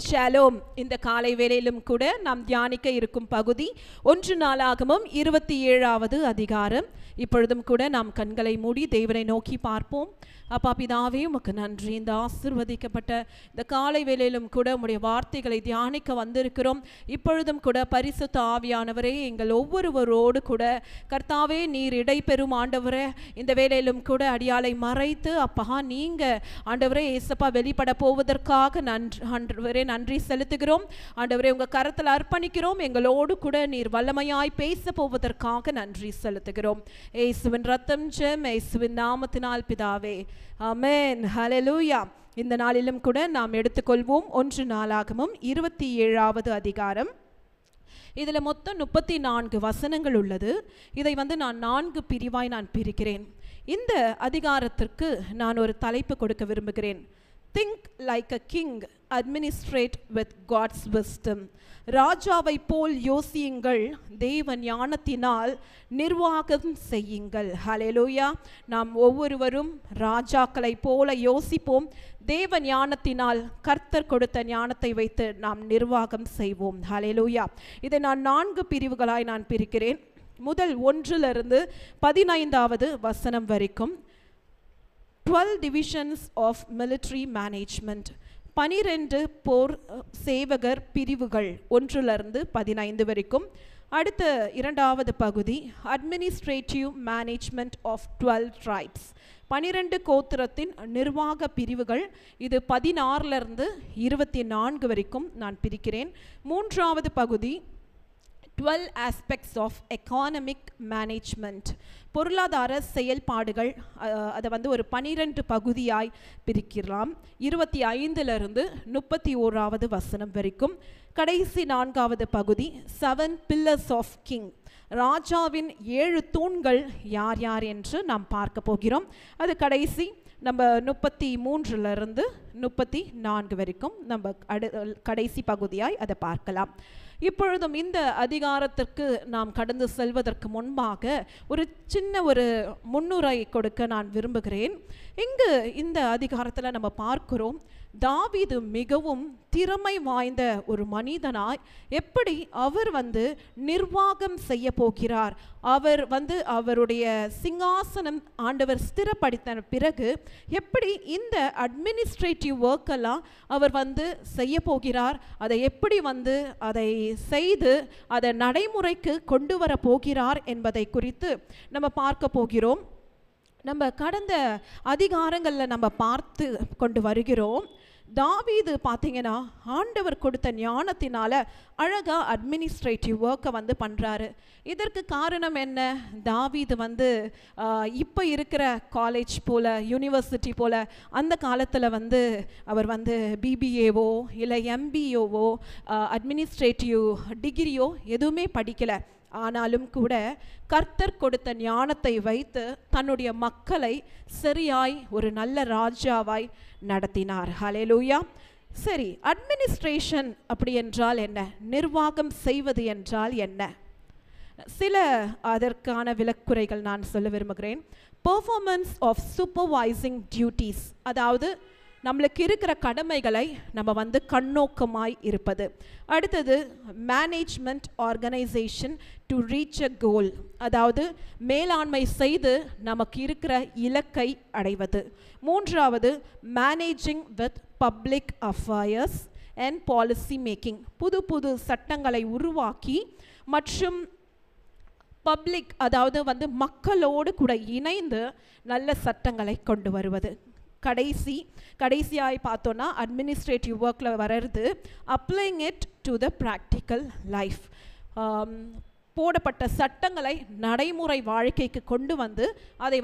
Shalom. இந்த காலை வேளையிலும் கூட நாம் தியானிக்க இருக்கும் பகுதி 1 நாளாகமம் 27வது அதிகாரம். இப்பொழுதும் கூட நாம் கண்களை மூடி தேவனை நோக்கி பார்ப்போம். அப்பா பிதாவே, உமக்கு நன்றி. இந்த ஆசீர்வதிக்கப்பட்ட இந்த காலை வேளையிலும் கூட உம்முடைய வார்த்தைகளை தியானிக்க வந்திருக்கிறோம். இப்பொழுதும் கூட பரிசுத்த ஆவியானவரே, எங்கள் ஒவ்வொருவரோடு கூட கர்த்தாவே நீர் இடைபெறும் ஆண்டவரே. இந்த வேளையிலும் கூட அடியாளை மறைத்து அப்பா நீங்க ஆண்டவரே ஏசப்பா வெளிப்பட போவதற்காக நன்றி செலுத்துகிறோம். ஆண்டவரே உங்கள் கரத்தில் அர்ப்பணிக்கிறோம். எங்களோடு கூட நீர் வல்லமையாய் பேச போவதற்காக நன்றி செலுத்துகிறோம். இயேசுவின் ரத்தம் ஜெயம், இயேசுவின் நாமத்தினால் பிதாவே, ஆமென். ஹல்லேலூயா. இந்த நாளிலும் கூட நாம் எடுத்துக்கொள்வோம் 1 நாளாகமம் 27வது அதிகாரம். இதில் மொத்தம் 34 வசனங்கள் உள்ளது. இதை நான் 4 பிரிவாய் பிரிக்கிறேன். இந்த அதிகாரத்திற்கு நான் ஒரு தலைப்பு கொடுக்க விரும்புகிறேன். Think like a king, administrate with God's wisdom. ராஜாவை போல் யோசியுங்கள், தேவ ஞானத்தினால் நிர்வாகம் செய்யுங்கள். ஹல்லேலூயா. நாம் ஒவ்வொருவரும் ராஜாக்களை போல யோசிப்போம். தேவ ஞானத்தினால் கர்த்தர் கொடுத்த ஞானத்தை வைத்து நாம் நிர்வாகம் செய்வோம். ஹல்லேலூயா. இதை நான் 4 பிரிவுகளாய் பிரிக்கிறேன். முதல் 1லிருந்து 15வது வசனம் வரைக்கும் 12 divisions of military management. 12 போர் சேவகர் பிரிவுகள் 1லிருந்து 15 வரைக்கும். அடுத்த 2வது பகுதி administrative management of 12 tribes. 12 கோத்திரத்தின் நிர்வாக பிரிவுகள். இது 16லிருந்து 24 வரைக்கும் நான் பிரிக்கிறேன். 3வது பகுதி 12 aspects of economic management. பொருளாதார செயல்பாடுகள். அதை ஒரு 12 பகுதியாய் பிரிக்கலாம். 25லிருந்து 31வது வசனம் வரைக்கும். கடைசி 4வது பகுதி 7 pillars of king. ராஜாவின் 7 தூண்கள் யார் யார் என்று நாம் பார்க்க போகிறோம். அது கடைசி நம்ம 33லிருந்து 34 வரைக்கும் நம்ம கடைசி பகுதியாய் அதை பார்க்கலாம். இப்பொழுதும் இந்த அதிகாரத்திற்கு நாம் கடந்து செல்வதற்கு முன்பாக ஒரு சின்ன முன்னுரை கொடுக்க நான் விரும்புகிறேன். இங்கு இந்த அதிகாரத்தில் நம்ம பார்க்கிறோம், தாவீது மிகவும் திறமை வாய்ந்த ஒரு மனிதனாய் எப்படி அவர் நிர்வாகம் செய்ய போகிறார். அவர் அவருடைய சிங்காசனம் ஆண்டவர் ஸ்திரப்படுத்தின பிறகு எப்படி இந்த அட்மினிஸ்ட்ரேட்டிவ் ஒர்க்கெல்லாம் அவர் செய்ய போகிறார், அதை எப்படி அதை செய்து அதை நடைமுறைக்கு கொண்டு வர போகிறார் என்பதை குறித்து நம்ம பார்க்க போகிறோம். நம்ம கடந்த அதிகாரங்களில் நம்ம பார்த்து கொண்டு வருகிறோம். தாவீது பார்த்தீங்கன்னா ஆண்டவர் கொடுத்த ஞானத்தினால அழகா அட்மினிஸ்ட்ரேட்டிவ் ஒர்க்கை பண்ணுறாரு. இதற்கு காரணம் என்ன? தாவீது இப்போ இருக்கிற காலேஜ் போல், யூனிவர்சிட்டி போல் அந்த காலத்தில் அவர் பிபிஏவோ இல்லை எம்பிஏவோ அட்மினிஸ்ட்ரேட்டிவ் டிகிரியோ எதுவுமே படிக்கலை. ஆனாலும் கூட கர்த்தர் கொடுத்த ஞானத்தை வைத்து தன்னுடைய மக்களை சரியாய் ஒரு நல்ல ராஜாவாய் நடத்தினார். ஹல்லேலூயா. சரி, அட்மினிஸ்ட்ரேஷன் அப்படி என்றால் என்ன? நிர்வாகம் செய்வது என்றால் என்ன? சில அதற்கான விலக்குறைகள் நான் சொல்ல விரும்புகிறேன். பெர்ஃபார்மன்ஸ் ஆஃப் சூப்பர்வைசிங் டியூட்டிஸ், அதாவது நம்மளுக்கு இருக்கிற கடமைகளை நம்ம கண்ணோக்கமாய் இருப்பது. அடுத்தது management organization to reach a goal, அதாவது மேலாண்மை செய்து நமக்கு இருக்கிற இலக்கை அடைவது. 3வது managing with public affairs and policy making, புது புது சட்டங்களை உருவாக்கி மற்றும் பப்ளிக் அதாவது மக்களோடு கூட இணைந்து நல்ல சட்டங்களை கொண்டு வருவது. கடைசியாய் பார்த்தோன்னா அட்மினிஸ்ட்ரேட்டிவ் ஒர்க்கில் வர்றது applying it to the practical life. போடப்பட்ட சட்டங்களை நடைமுறை வாழ்க்கைக்கு கொண்டு அதை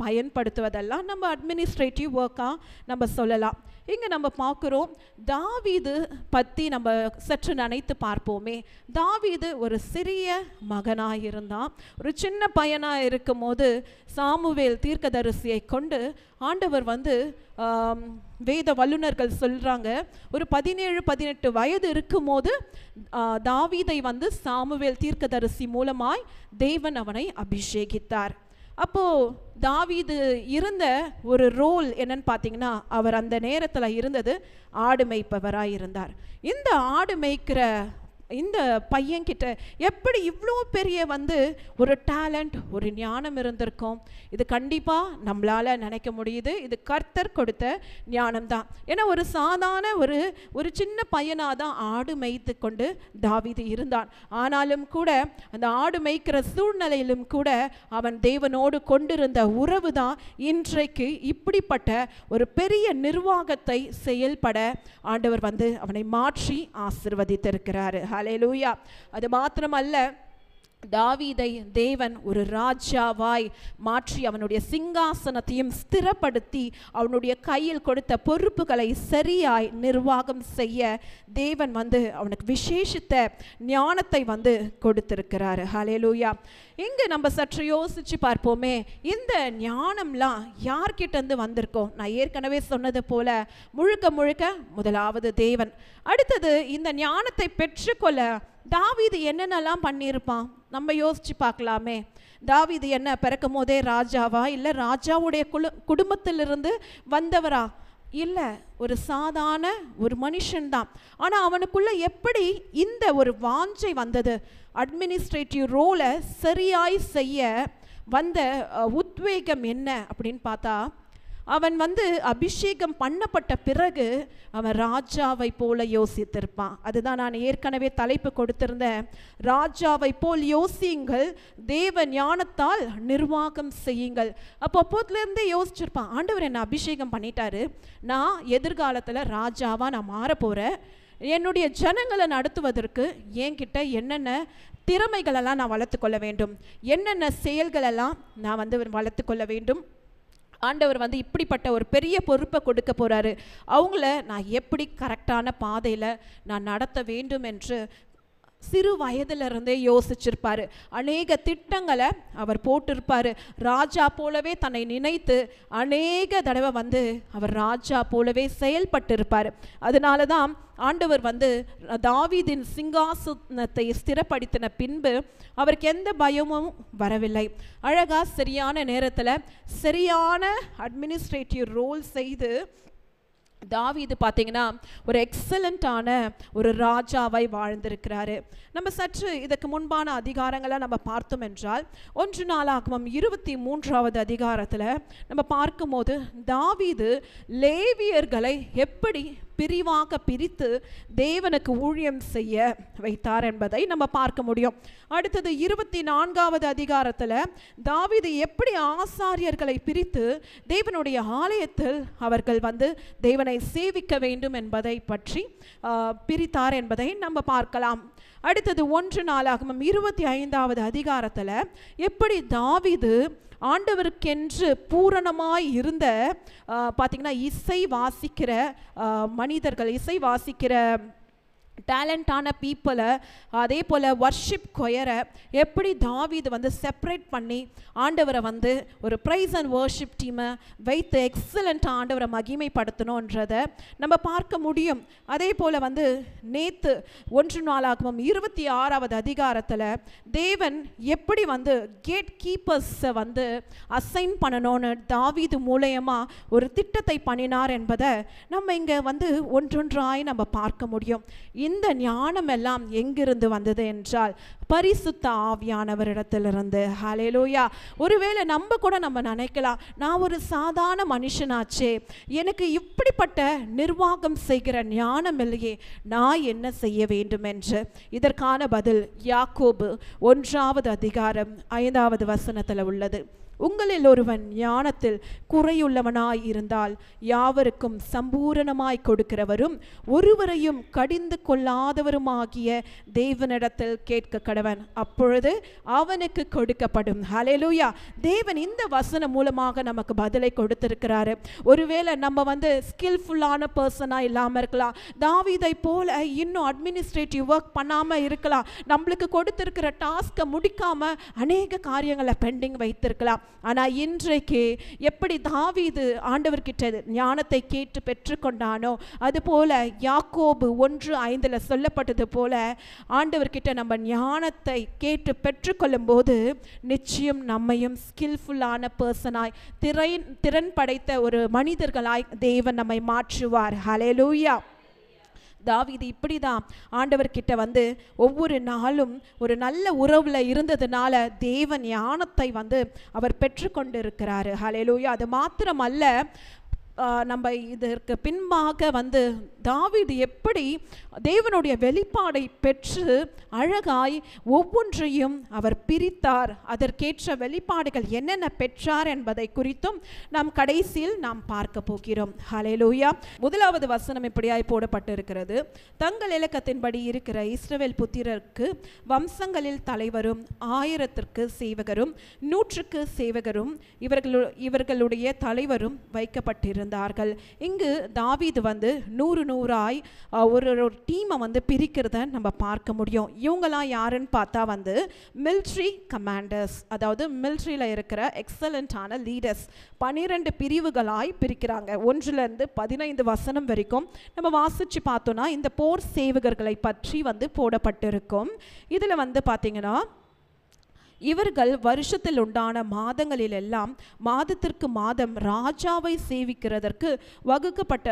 பயன்படுத்துவதெல்லாம் நம்ம அட்மினிஸ்ட்ரேட்டிவ் ஒர்க்காக நம்ம சொல்லலாம். இங்கே நம்ம பார்க்குறோம், தாவீது பற்றி நம்ம சற்று நினைத்து பார்ப்போமே. தாவீது ஒரு சிறிய மகனாக இருந்தான். ஒரு சின்ன பையனாக இருக்கும் போது சாமுவேல் தீர்க்கதரிசியை கொண்டு ஆண்டவர் வேத வல்லுநர்கள் சொல்கிறாங்க, ஒரு 17-18 வயது இருக்கும் போது தாவீதை சாமுவேல் தீர்க்கதரிசி மூலமாய் தேவன் அவனை அபிஷேகித்தார். அப்போ தாவீது இருந்த ஒரு ரோல் என்னன்னு பார்த்தீங்கன்னா, அவர் அந்த நேரத்தில் இருந்தது ஆடு மேய்ப்பவராக இருந்தார். இந்த ஆடு மேய்க்கிற இந்த பையன்கிட்ட எப்படி இவ்வளோ பெரிய ஒரு டேலண்ட், ஒரு ஞானம் இருந்திருக்கும்? இது கண்டிப்பாக நம்மளால் நினைக்க முடியுது. இது கர்த்தர் கொடுத்த ஞானம் தான். ஏன்னா ஒரு சாதாரண ஒரு சின்ன பையனாக தான் ஆடு மேய்த்து கொண்டு தாவீது இருந்தான். ஆனாலும் கூட அந்த ஆடு மேய்க்கிற சூழ்நிலையிலும் கூட அவன் தேவனோடு கொண்டிருந்த உறவு தான் இன்றைக்கு இப்படிப்பட்ட ஒரு பெரிய நிர்வாகத்தை செயல்பட ஆண்டவர் அவனை மாற்றி ஆசீர்வதித்திருக்கிறார். ஹல்லேலூயா. அது மாத்திரமல்ல, தாவீதை தேவன் ஒரு ராஜாவாய் மாற்றி அவனுடைய சிங்காசனத்தையும் ஸ்திரப்படுத்தி அவனுடைய கையில் கொடுத்த பொறுப்புகளை சரியாய் நிர்வாகம் செய்ய தேவன் அவனுக்கு விசேஷித்த ஞானத்தை கொடுத்திருக்கிறாரு. ஹல்லேலூயா. இங்கே நம்ம சற்று யோசிச்சு பார்ப்போமே, இந்த ஞானம்லாம் யார்கிட்ட வந்திருக்கோம்? நான் ஏற்கனவே சொன்னது போல முழுக்க முழுக்க முதலாவது தேவன். அடுத்தது இந்த ஞானத்தை பெற்றுக்கொள்ள தாவீது என்னென்னலாம் பண்ணியிருப்பான்? நம்ம யோசிச்சு பார்க்கலாமே. தாவீது என்ன பிறக்கும் போதே ராஜாவா, இல்லை ராஜாவுடைய குடும்பத்திலிருந்து வந்தவரா? இல்லை, ஒரு சாதாரண ஒரு மனுஷன்தான். ஆனால் அவனுக்குள்ள எப்படி இந்த ஒரு வாஞ்சை வந்தது? அட்மினிஸ்ட்ரேட்டிவ் ரோலை சரியாய் செய்ய வந்த உத்வேகம் என்ன அப்படின்னு பார்த்தா, அவன் அபிஷேகம் பண்ணப்பட்ட பிறகு அவன் ராஜாவை போல யோசித்திருப்பான். அதுதான் நான் ஏற்கனவே தலைப்பு கொடுத்திருந்தேன். ராஜாவை போல் யோசியுங்கள், தேவ ஞானத்தால் நிர்வாகம் செய்யுங்கள். அப்போதுலேருந்தே யோசிச்சிருப்பான், ஆண்டவர் என்னை அபிஷேகம் பண்ணிட்டாரு, நான் எதிர்காலத்தில் ராஜாவாக நான் மாற போகிறேன். என்னுடைய ஜனங்களை நடத்துவதற்கு என்கிட்ட என்னென்ன திறமைகளெல்லாம் நான் வளர்த்துக்கொள்ள வேண்டும், என்னென்ன செயல்களெல்லாம் நான் வளர்த்துக்கொள்ள வேண்டும். ஆண்டவர் இப்படிப்பட்ட ஒரு பெரிய பொறுப்பை கொடுக்க போகிறாரு, அவங்கள நான் எப்படி கரெக்டான பாதையில் நான் நடத்த வேண்டும் என்று சிறு வயதிலிருந்தே யோசிச்சிருப்பார். அநேக திட்டங்களை அவர் போட்டிருப்பார். ராஜா போலவே தன்னை நினைத்து அநேக தடவை அவர் ராஜா போலவே செயல்பட்டிருப்பார். அதனால தான் ஆண்டவர் தாவீதின் சிங்காசனத்தை ஸ்திரப்படுத்தின பின்பு அவருக்கு எந்த பயமும் வரவில்லை. அழகா சரியான நேரத்தில் சரியான அட்மினிஸ்ட்ரேட்டிவ் ரோல் செய்து தாவீது பார்த்தீங்கன்னா ஒரு எக்ஸலண்ட்டான ஒரு ராஜாவை வாழ்ந்திருக்கிறாரு. நம்ம சற்று இதற்கு முன்பான அதிகாரங்களை நம்ம பார்த்தோம் என்றால் 1 நாளாகமம் 23வது அதிகாரத்தில் நம்ம பார்க்கும்போது தாவீது லேவியர்களை எப்படி பிரிவாக பிரித்து தேவனுக்கு ஊழியம் செய்ய வைத்தார் என்பதை நம்ம பார்க்க முடியும். அடுத்தது 24வது அதிகாரத்தில் தாவீது எப்படி ஆசாரியர்களை பிரித்து தேவனுடைய ஆலயத்தில் அவர்கள் தேவனை சேவிக்க வேண்டும் என்பதை பற்றி பிரித்தார் என்பதை நம்ம பார்க்கலாம். அடுத்தது 1 நாளாகமம் 25வது அதிகாரத்தில் எப்படி தாவீது ஆண்டவருக்கென்று பூரணமாய் இருந்த பார்த்திங்கன்னா இசை வாசிக்கிற மனிதர்கள், இசை வாசிக்கிற டேலண்டான பீப்புளை, அதே போல் வர்ஷிப் கொயரை எப்படி தாவீது செப்பரேட் பண்ணி ஆண்டவரை ஒரு ப்ரைஸ் அண்ட் வர்ஷிப் டீமை வைத்து எக்ஸலண்ட்டாக ஆண்டவரை மகிமைப்படுத்தணுன்றதை நம்ம பார்க்க முடியும். அதே போல் நேற்று 1 நாளாகமம் 26வது அதிகாரத்தில் தேவன் எப்படி கேட் கீப்பர்ஸை அசைன் பண்ணணும்னு தாவீது மூலயமா ஒரு திட்டத்தை பண்ணினார் என்பதை நம்ம இங்கே ஒன்றொன்றாய் நம்ம பார்க்க முடியும். இந்த ஞானம் எல்லாம் எங்கிருந்து வந்தது என்றால் பரிசுத்த ஆவியானவரிடத்திலிருந்து. ஹல்லேலூயா. ஒருவேளை நம்ம நினைக்கலாம், நான் ஒரு சாதாரண மனுஷனாச்சே, எனக்கு இப்படிப்பட்ட நிர்வாகம் செய்கிற ஞானம் இல்லையே, நான் என்ன செய்ய வேண்டும் என்று. இதற்கான பதில் யாக்கோபு 1வது அதிகாரம் 5வது வசனத்தில் உள்ளது. உங்களில் ஒருவன் ஞானத்தில் குறையுள்ளவனாய் இருந்தால் யாவருக்கும் சம்பூரணமாய் கொடுக்கிறவரும் ஒருவரையும் கடிந்து கொள்ளாதவருமாகிய தேவனிடத்தில் கேட்க கடவன், அப்பொழுது அவனுக்கு கொடுக்கப்படும். ஹல்லேலூயா. தேவன் இந்த வசனம் மூலமாக நமக்கு பதிலை கொடுத்திருக்கிறாரு. ஒருவேளை நம்ம ஸ்கில்ஃபுல்லான பர்சனாக இல்லாமல் இருக்கலாம், தாவீதை போல இன்னும் அட்மினிஸ்ட்ரேட்டிவ் ஒர்க் பண்ணாமல் இருக்கலாம், நம்மளுக்கு கொடுத்திருக்கிற டாஸ்கை முடிக்காமல் அநேக காரியங்களை பெண்டிங் வைத்திருக்கலாம். ஆனால் இன்றைக்கு எப்படி தாவீது ஆண்டவர்கிட்ட ஞானத்தை கேட்டு பெற்றுக்கொண்டானோ அதுபோல யாக்கோபு 1:5 சொல்லப்பட்டது போல ஆண்டவர்கிட்ட நம்ம ஞானத்தை கேட்டு பெற்றுக்கொள்ளும் போது நிச்சயம் நம்மையும் ஸ்கில்ஃபுல்லான பர்சனாய் திறன் படைத்த ஒரு மனிதர்களாய் தேவன் நம்மை மாற்றுவார். ஹல்லேலூயா. தாவீது இப்படிதான் ஆண்டவர்கிட்ட வந்து ஒவ்வொரு நாளும் ஒரு நல்ல உறவுல இருந்ததுனால தேவன் ஞானத்தை வந்து அவர் பெற்றுக்கொண்டு இருக்கிறாரு. ஹல்லேலூயா. அது மாத்திரமல்ல, நம்ம இதற்கு பின்பாக வந்து தாவீது எப்படி தேவனுடைய வெளிப்பாடை பெற்று அழகாய் ஒவ்வொன்றையும் அவர் பிரித்தார், அதற்கேற்ற வெளிப்பாடுகள் என்னென்ன பெற்றார் என்பதை குறித்தும் நாம் கடைசியில் நாம் பார்க்க போகிறோம். ஹல்லேலூயா. 1வது வசனம் இப்படியாய் போடப்பட்டிருக்கிறது. தங்கள் இலக்கத்தின்படி இருக்கிற இஸ்ரவேல் புத்திரருக்கு வம்சங்களில் தலைவரும் 1000க்கு சேவகரும் 100க்கு சேவகரும் இவர்களுடைய தலைவரும் வைக்கப்பட்டிருந்தார்கள். இங்கு தாவீது வந்து 100 ஒரு டீமை வந்து பிரிக்கிறத நம்ம பார்க்க முடியும். இவங்களாம் யாருன்னு பார்த்தா வந்து மிலிட்ரி கமாண்டர்ஸ், அதாவது மிலிட்ரியில் இருக்கிற எக்ஸலண்டான லீடர்ஸ். 12 பிரிவுகளாய் பிரிக்கிறாங்க. 1 to 15 வசனம் வரைக்கும் நம்ம வாசிச்சு பார்த்தோம்னா இந்த போர் சேவகர்களை பற்றி வந்து போடப்பட்டிருக்கும். இதில் வந்து பார்த்தீங்கன்னா இவர்கள் வருஷத்தில் உண்டான மாதங்களில் எல்லாம் மாதத்திற்கு மாதம் ராஜாவை சேவிக்கிறதற்கு வகுக்கப்பட்ட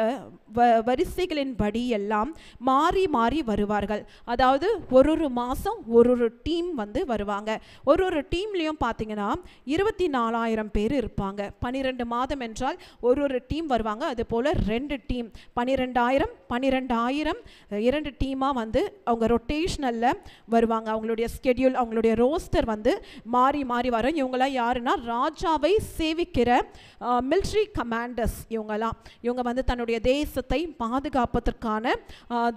வரிசைகளின் படி எல்லாம் மாறி மாறி வருவார்கள். அதாவது ஒரு மாதம் ஒரு டீம் வந்து வருவாங்க. ஒரு டீம்லேயும் பார்த்தீங்கன்னா 24,000 பேர் இருப்பாங்க. 12 மாதம் என்றால் ஒரு டீம் வருவாங்க. அதுபோல் 2 டீம் 12,000 2 டீமாக வந்து அவங்க ரொட்டேஷனலில் வருவாங்க. அவங்களுடைய ஸ்கெடியூல், அவங்களுடைய ரோஸ்டர் வந்து மாறி மாறி வரும். இவங்களாம் யாருன்னா ராஜாவை சேவிக்கிற மிலிட்ரி கமாண்டர்ஸ். இவங்க வந்து தன்னுடைய தேசத்தை பாதுகாப்பதற்கான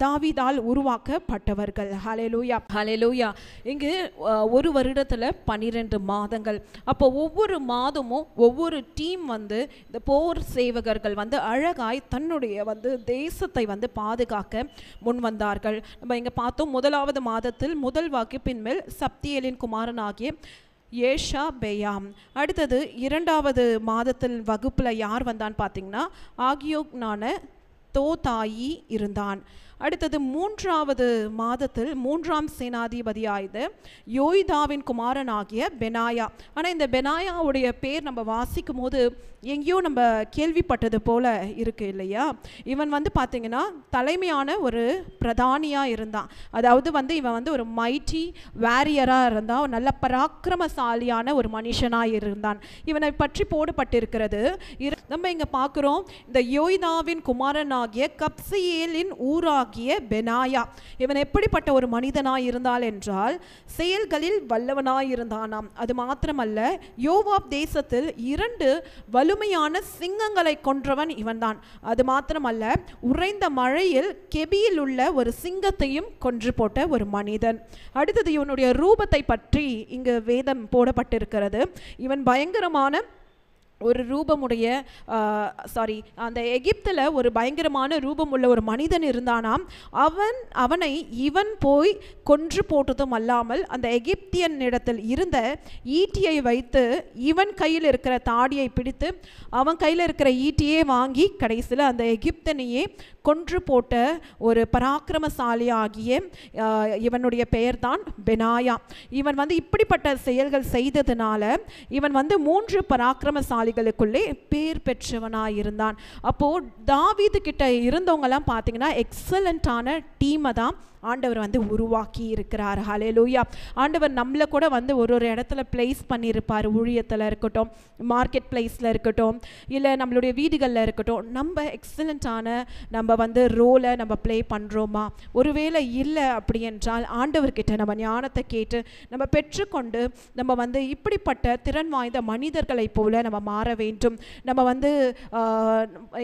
தாவீதால் உருவாக்கப்பட்டவர்கள். ஹல்லேலூயா, ஹல்லேலூயா. இங்கு ஒரு வருடத்தில் 12 மாதங்கள். அப்போ ஒவ்வொரு மாதமும் ஒவ்வொரு டீம் வந்து இந்த போர் சேவகர்கள் வந்து அழகாய் தன்னுடைய வந்து தேசத்தை வந்து பாதுகாக்க முன் வந்தார்கள். நம்ம இங்கே பார்த்தோம், 1வது மாதத்தில் முதல் வாக்கிப்பின் மேல் சப்தியேலின் குமாரனாகிய ஏஷா பெயாம். அடுத்தது 2வது மாதத்தில் வகுப்பில் யார் வந்தான்னு பார்த்தீங்கன்னா ஆகியோக்னான தோதாயி இருந்தான். அடுத்தது 3வது மாதத்தில் 3ஆம் சேனாதிபதியாய்ந்த யோய்தாவின் குமாரனாகிய பெனாயா. ஆனால் இந்த பெனாயாவுடைய பேர் நம்ம வாசிக்கும் போது எங்கேயோ நம்ம கேள்விப்பட்டது போல இருக்கு இல்லையா? இவன் வந்து பார்த்தீங்கன்னா தலைமையான ஒரு பிரதானியாக இருந்தான். அதாவது வந்து இவன் வந்து ஒரு மைட்டி வேரியராக இருந்தான், நல்ல பராக்கிரமசாலியான ஒரு மனுஷனாக இருந்தான். இவனை பற்றி போடப்பட்டிருக்கிறது. நம்ம இங்கே பார்க்குறோம், இந்த யோய்தாவின் குமாரனாகிய கப்சியேலின் ஊராக பெனாயா. இவன் எப்படிப்பட்ட ஒரு மனிதனாய் இருந்தால் என்றால் செயல்களில் வல்லவனாய் இருந்தானாம். அது மாத்திரமல்ல, யோவாப் தேசத்தில் 2 வலுமையான சிங்கங்களை கொன்றவன் இவன்தான். அது மாத்திரமல்ல, உறைந்த மழையில் கெபியில் உள்ள ஒரு சிங்கத்தையும் கொன்று போட்ட ஒரு மனிதன். அடுத்தது இவனுடைய ரூபத்தை பற்றி இங்கு வேதம் போடப்பட்டிருக்கிறது. இவன் பயங்கரமான ஒரு ரூபமுடைய அந்த எகிப்தில் ஒரு பயங்கரமான ரூபமுள்ள ஒரு மனிதன் இருந்தானாம். அவனை இவன் போய் கொன்று போட்டதும் அல்லாமல் அந்த எகிப்தியன் இடத்தில் இருந்த ஈட்டியை வைத்து இவன் கையில் இருக்கிற தாடியை பிடித்து அவன் கையில் இருக்கிற ஈட்டியே வாங்கி கடைசியில் அந்த எகிப்தனையே கொன்று போட்ட ஒரு பராக்கிரமசாலியாகிய இவனுடைய பெயர் தான் பெனாயா. இவன் வந்து இப்படிப்பட்ட செயல்கள் செய்ததுனால இவன் வந்து 3 பராக்கிரமசாலிகளுக்குள்ளே பேர் பெற்றவனாக இருந்தான். அப்போது தாவீது கிட்ட இருந்தவங்கலாம் பார்த்தீங்கன்னா எக்ஸலண்ட்டான டீமை தான் ஆண்டவர் வந்து உருவாக்கி இருக்கிறார். ஹல்லேலூயா. ஆண்டவர் நம்மளை கூட வந்து ஒரு இடத்துல பிளேஸ் பண்ணியிருப்பார். ஊழியத்தில் இருக்கட்டும், மார்க்கெட் பிளேஸில் இருக்கட்டும், இல்லை நம்மளுடைய வீடுகளில் இருக்கட்டும், நம்ம எக்ஸலண்ட்டான நம்ம வந்து ரோலை நம்ம ப்ளே பண்ணுறோமா? ஒருவேளை இல்லை அப்படி என்றால் ஆண்டவர்கிட்ட நம்ம ஞானத்தை கேட்டு நம்ம பெற்றுக்கொண்டு நம்ம வந்து இப்படிப்பட்ட திறன் வாய்ந்த மனிதர்களை போல நம்ம மாற வேண்டும். நம்ம வந்து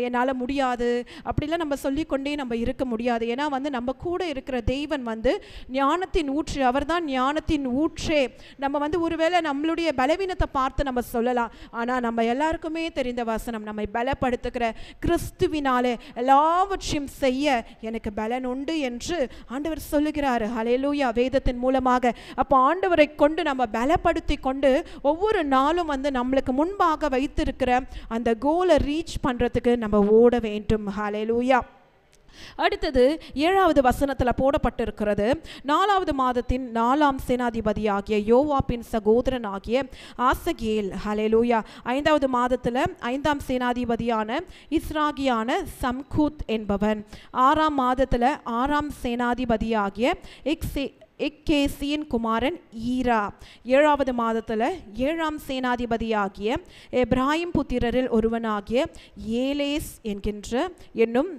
என்னால் முடியாது அப்படிலாம் நம்ம சொல்லிக்கொண்டே நம்ம இருக்க முடியாது. ஏன்னா வந்து நம்ம கூட இருக்கிற தெய்வன் வந்து ஞானத்தின் ஊற்று, அவர் தான் ஞானத்தின் ஊற்றே. நம்ம வந்து ஒருவேளை நம்மளுடைய பலவீனத்தை பார்த்து நம்ம சொல்லலாம், ஆனால் நம்ம எல்லாருக்குமே தெரிந்த வசனம், நம்மை பலப்படுத்துகிற கிறிஸ்துவினாலே எல்லாவற்றையும் செய்ய எனக்கு பலன் உண்டு என்று ஆண்டவர் சொல்லுகிறார். ஹல்லேலூயா. வேதத்தின் மூலமாக அப்போ ஆண்டவரை கொண்டு நம்ம பலப்படுத்தி கொண்டு ஒவ்வொரு நாளும் வந்து நம்மளுக்கு முன்பாக வைத்திருக்கிற அந்த கோலை ரீச் பண்றதுக்கு நம்ம ஓட வேண்டும். ஹல்லேலூயா. அடுத்தது 7வது வசனத்தில் போடப்பட்டிருக்கிறது, 4வது மாதத்தின் 4ஆம் சேனாதிபதியாகிய யோவாப்பின் சகோதரன் ஆகிய ஆசகேல். ஹல்லேலூயா. 5வது மாதத்தில் 5ஆம் சேனாதிபதியான இஸ்ராகியான சம்கூத் என்பவன். 6ஆம் மாதத்தில் 6ஆம் சேனாதிபதியாகிய எக்கேசியின் குமாரன் ஈரா. 7வது மாதத்தில் 7ஆம் சேனாதிபதியாகிய எப்ராஹிம் புத்திரரில் ஒருவனாகிய ஏலேஸ் என்னும்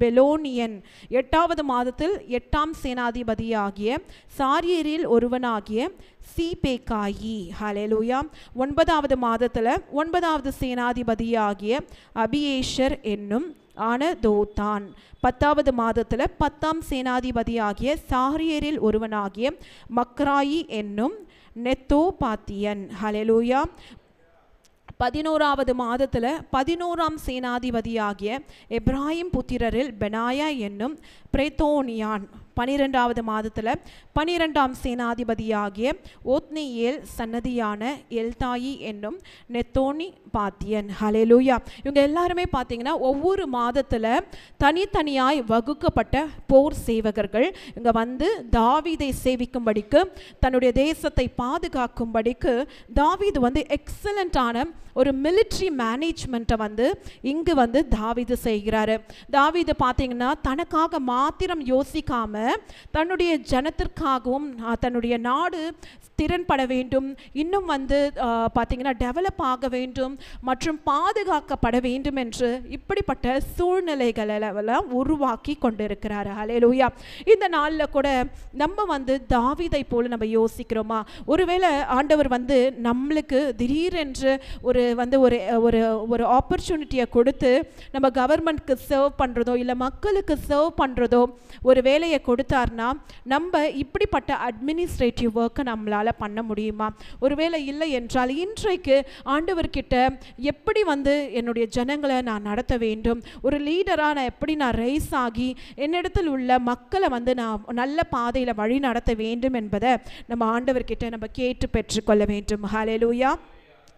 பெலோனியன். 8வது மாதத்தில் 8ஆம் சேனாதிபதியாகிய சாரியரில் ஒருவனாகிய சீபேக்காயி. ஹல்லேலூயா. 9வது மாதத்தில் 9வது சேனாதிபதியாகிய அபியேஷர் என்னும் ஆனதோதான். 10வது மாதத்தில் 10ஆம் சேனாதிபதியாகிய சாரியரில் ஒருவனாகிய மக்ராயி என்னும் நெத்தோபாத்தியன். ஹல்லேலூயா. 11வது மாதத்தில் 11ஆம் சேனாதிபதியாகிய எப்ராஹிம் புத்திரரில் பெனாயா என்னும் பிரேத்தோனியான். 12வது மாதத்தில் 12ஆம் சேனாதிபதியாகிய ஓத்னியேல் சன்னதியான எல்தாயி என்னும் நெத்தோனி பாத்தியன். ஹல்லேலூயா. இவங்க எல்லாருமே பார்த்தீங்கன்னா ஒவ்வொரு மாதத்தில் தனித்தனியாய் வகுக்கப்பட்ட போர் சேவகர்கள். இங்கே வந்து தாவீதை சேவிக்கும்படிக்கு, தன்னுடைய தேசத்தை பாதுகாக்கும்படிக்கு தாவீது வந்து எக்ஸலண்ட்டான ஒரு மிலிட்ரி மேனேஜ்மெண்ட்டை வந்து இங்கு வந்து தாவீது செய்கிறாரு. தாவீது பார்த்தீங்கன்னா தனக்காக மாத்திரம் யோசிக்காம தன்னுடைய ஜனத்திற்காகவும் தன்னுடைய நாடு திறன்பட வேண்டும், இன்னும் வந்து பார்த்தீங்கன்னா டெவலப் ஆக வேண்டும் மற்றும் பாதுகாக்கப்பட வேண்டும் என்று இப்படிப்பட்ட சூழ்நிலைகளெல்லாம் உருவாக்கி கொண்டிருக்கிறார். ஹல்லேலூயா. இந்த நாளில் கூட நம்ம வந்து தாவீதை போல நம்ம யோசிக்கிறோமா? ஒருவேளை ஆண்டவர் வந்து நம்மளுக்கு திடீரென்று ஒரு வந்து ஒரு ஆப்பர்ச்சுனிட்டியை கொடுத்து நம்ம கவர்மெண்ட்க்கு சர்வ் பண்ணுறதோ இல்லை மக்களுக்கு சர்வ் பண்ணுறதோ ஒரு வேலையை கொடுத்தார்னா நம்ம இப்படிப்பட்ட அட்மினிஸ்ட்ரேட்டிவ் ஒர்க்கை நம்மளால் பண்ண முடியுமா? ஒருவேளை இல்லை என்றால் இன்றைக்கு ஆண்டவர்கிட்ட எப்படி வந்து என்னுடைய ஜனங்களை நான் நடத்த வேண்டும், ஒரு லீடராக நான் எப்படி நான் ரைஸ் ஆகி என்னிடத்தில் உள்ள மக்களை வந்து நான் நல்ல பாதையில் வழி நடத்த வேண்டும் என்பதை நம்ம ஆண்டவர்கிட்ட நம்ம கேட்டு பெற்றுக்கொள்ள வேண்டும். ஹல்லேலூயா.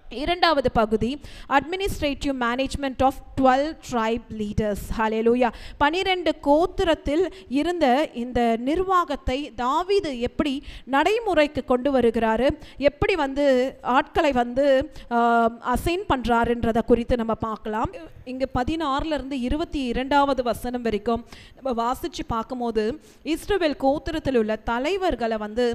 2வது பகுதி administrative management of 12 tribe leaders. Hallelujah. 12 கோத்திரத்தில் இருந்த இந்த நிர்வாகத்தை தாவீது எப்படி நடைமுறைக்கு கொண்டு வருகிறாரு, எப்படி வந்து ஆட்களை வந்து அசைன் பண்ணுறாருன்றதை குறித்து நம்ம பார்க்கலாம். இங்கே 16லிருந்து 22வது வசனம் வரைக்கும் நம்ம வாசித்து பார்க்கும்போது இஸ்ரவேல் கோத்திரத்தில் உள்ள தலைவர்களை வந்து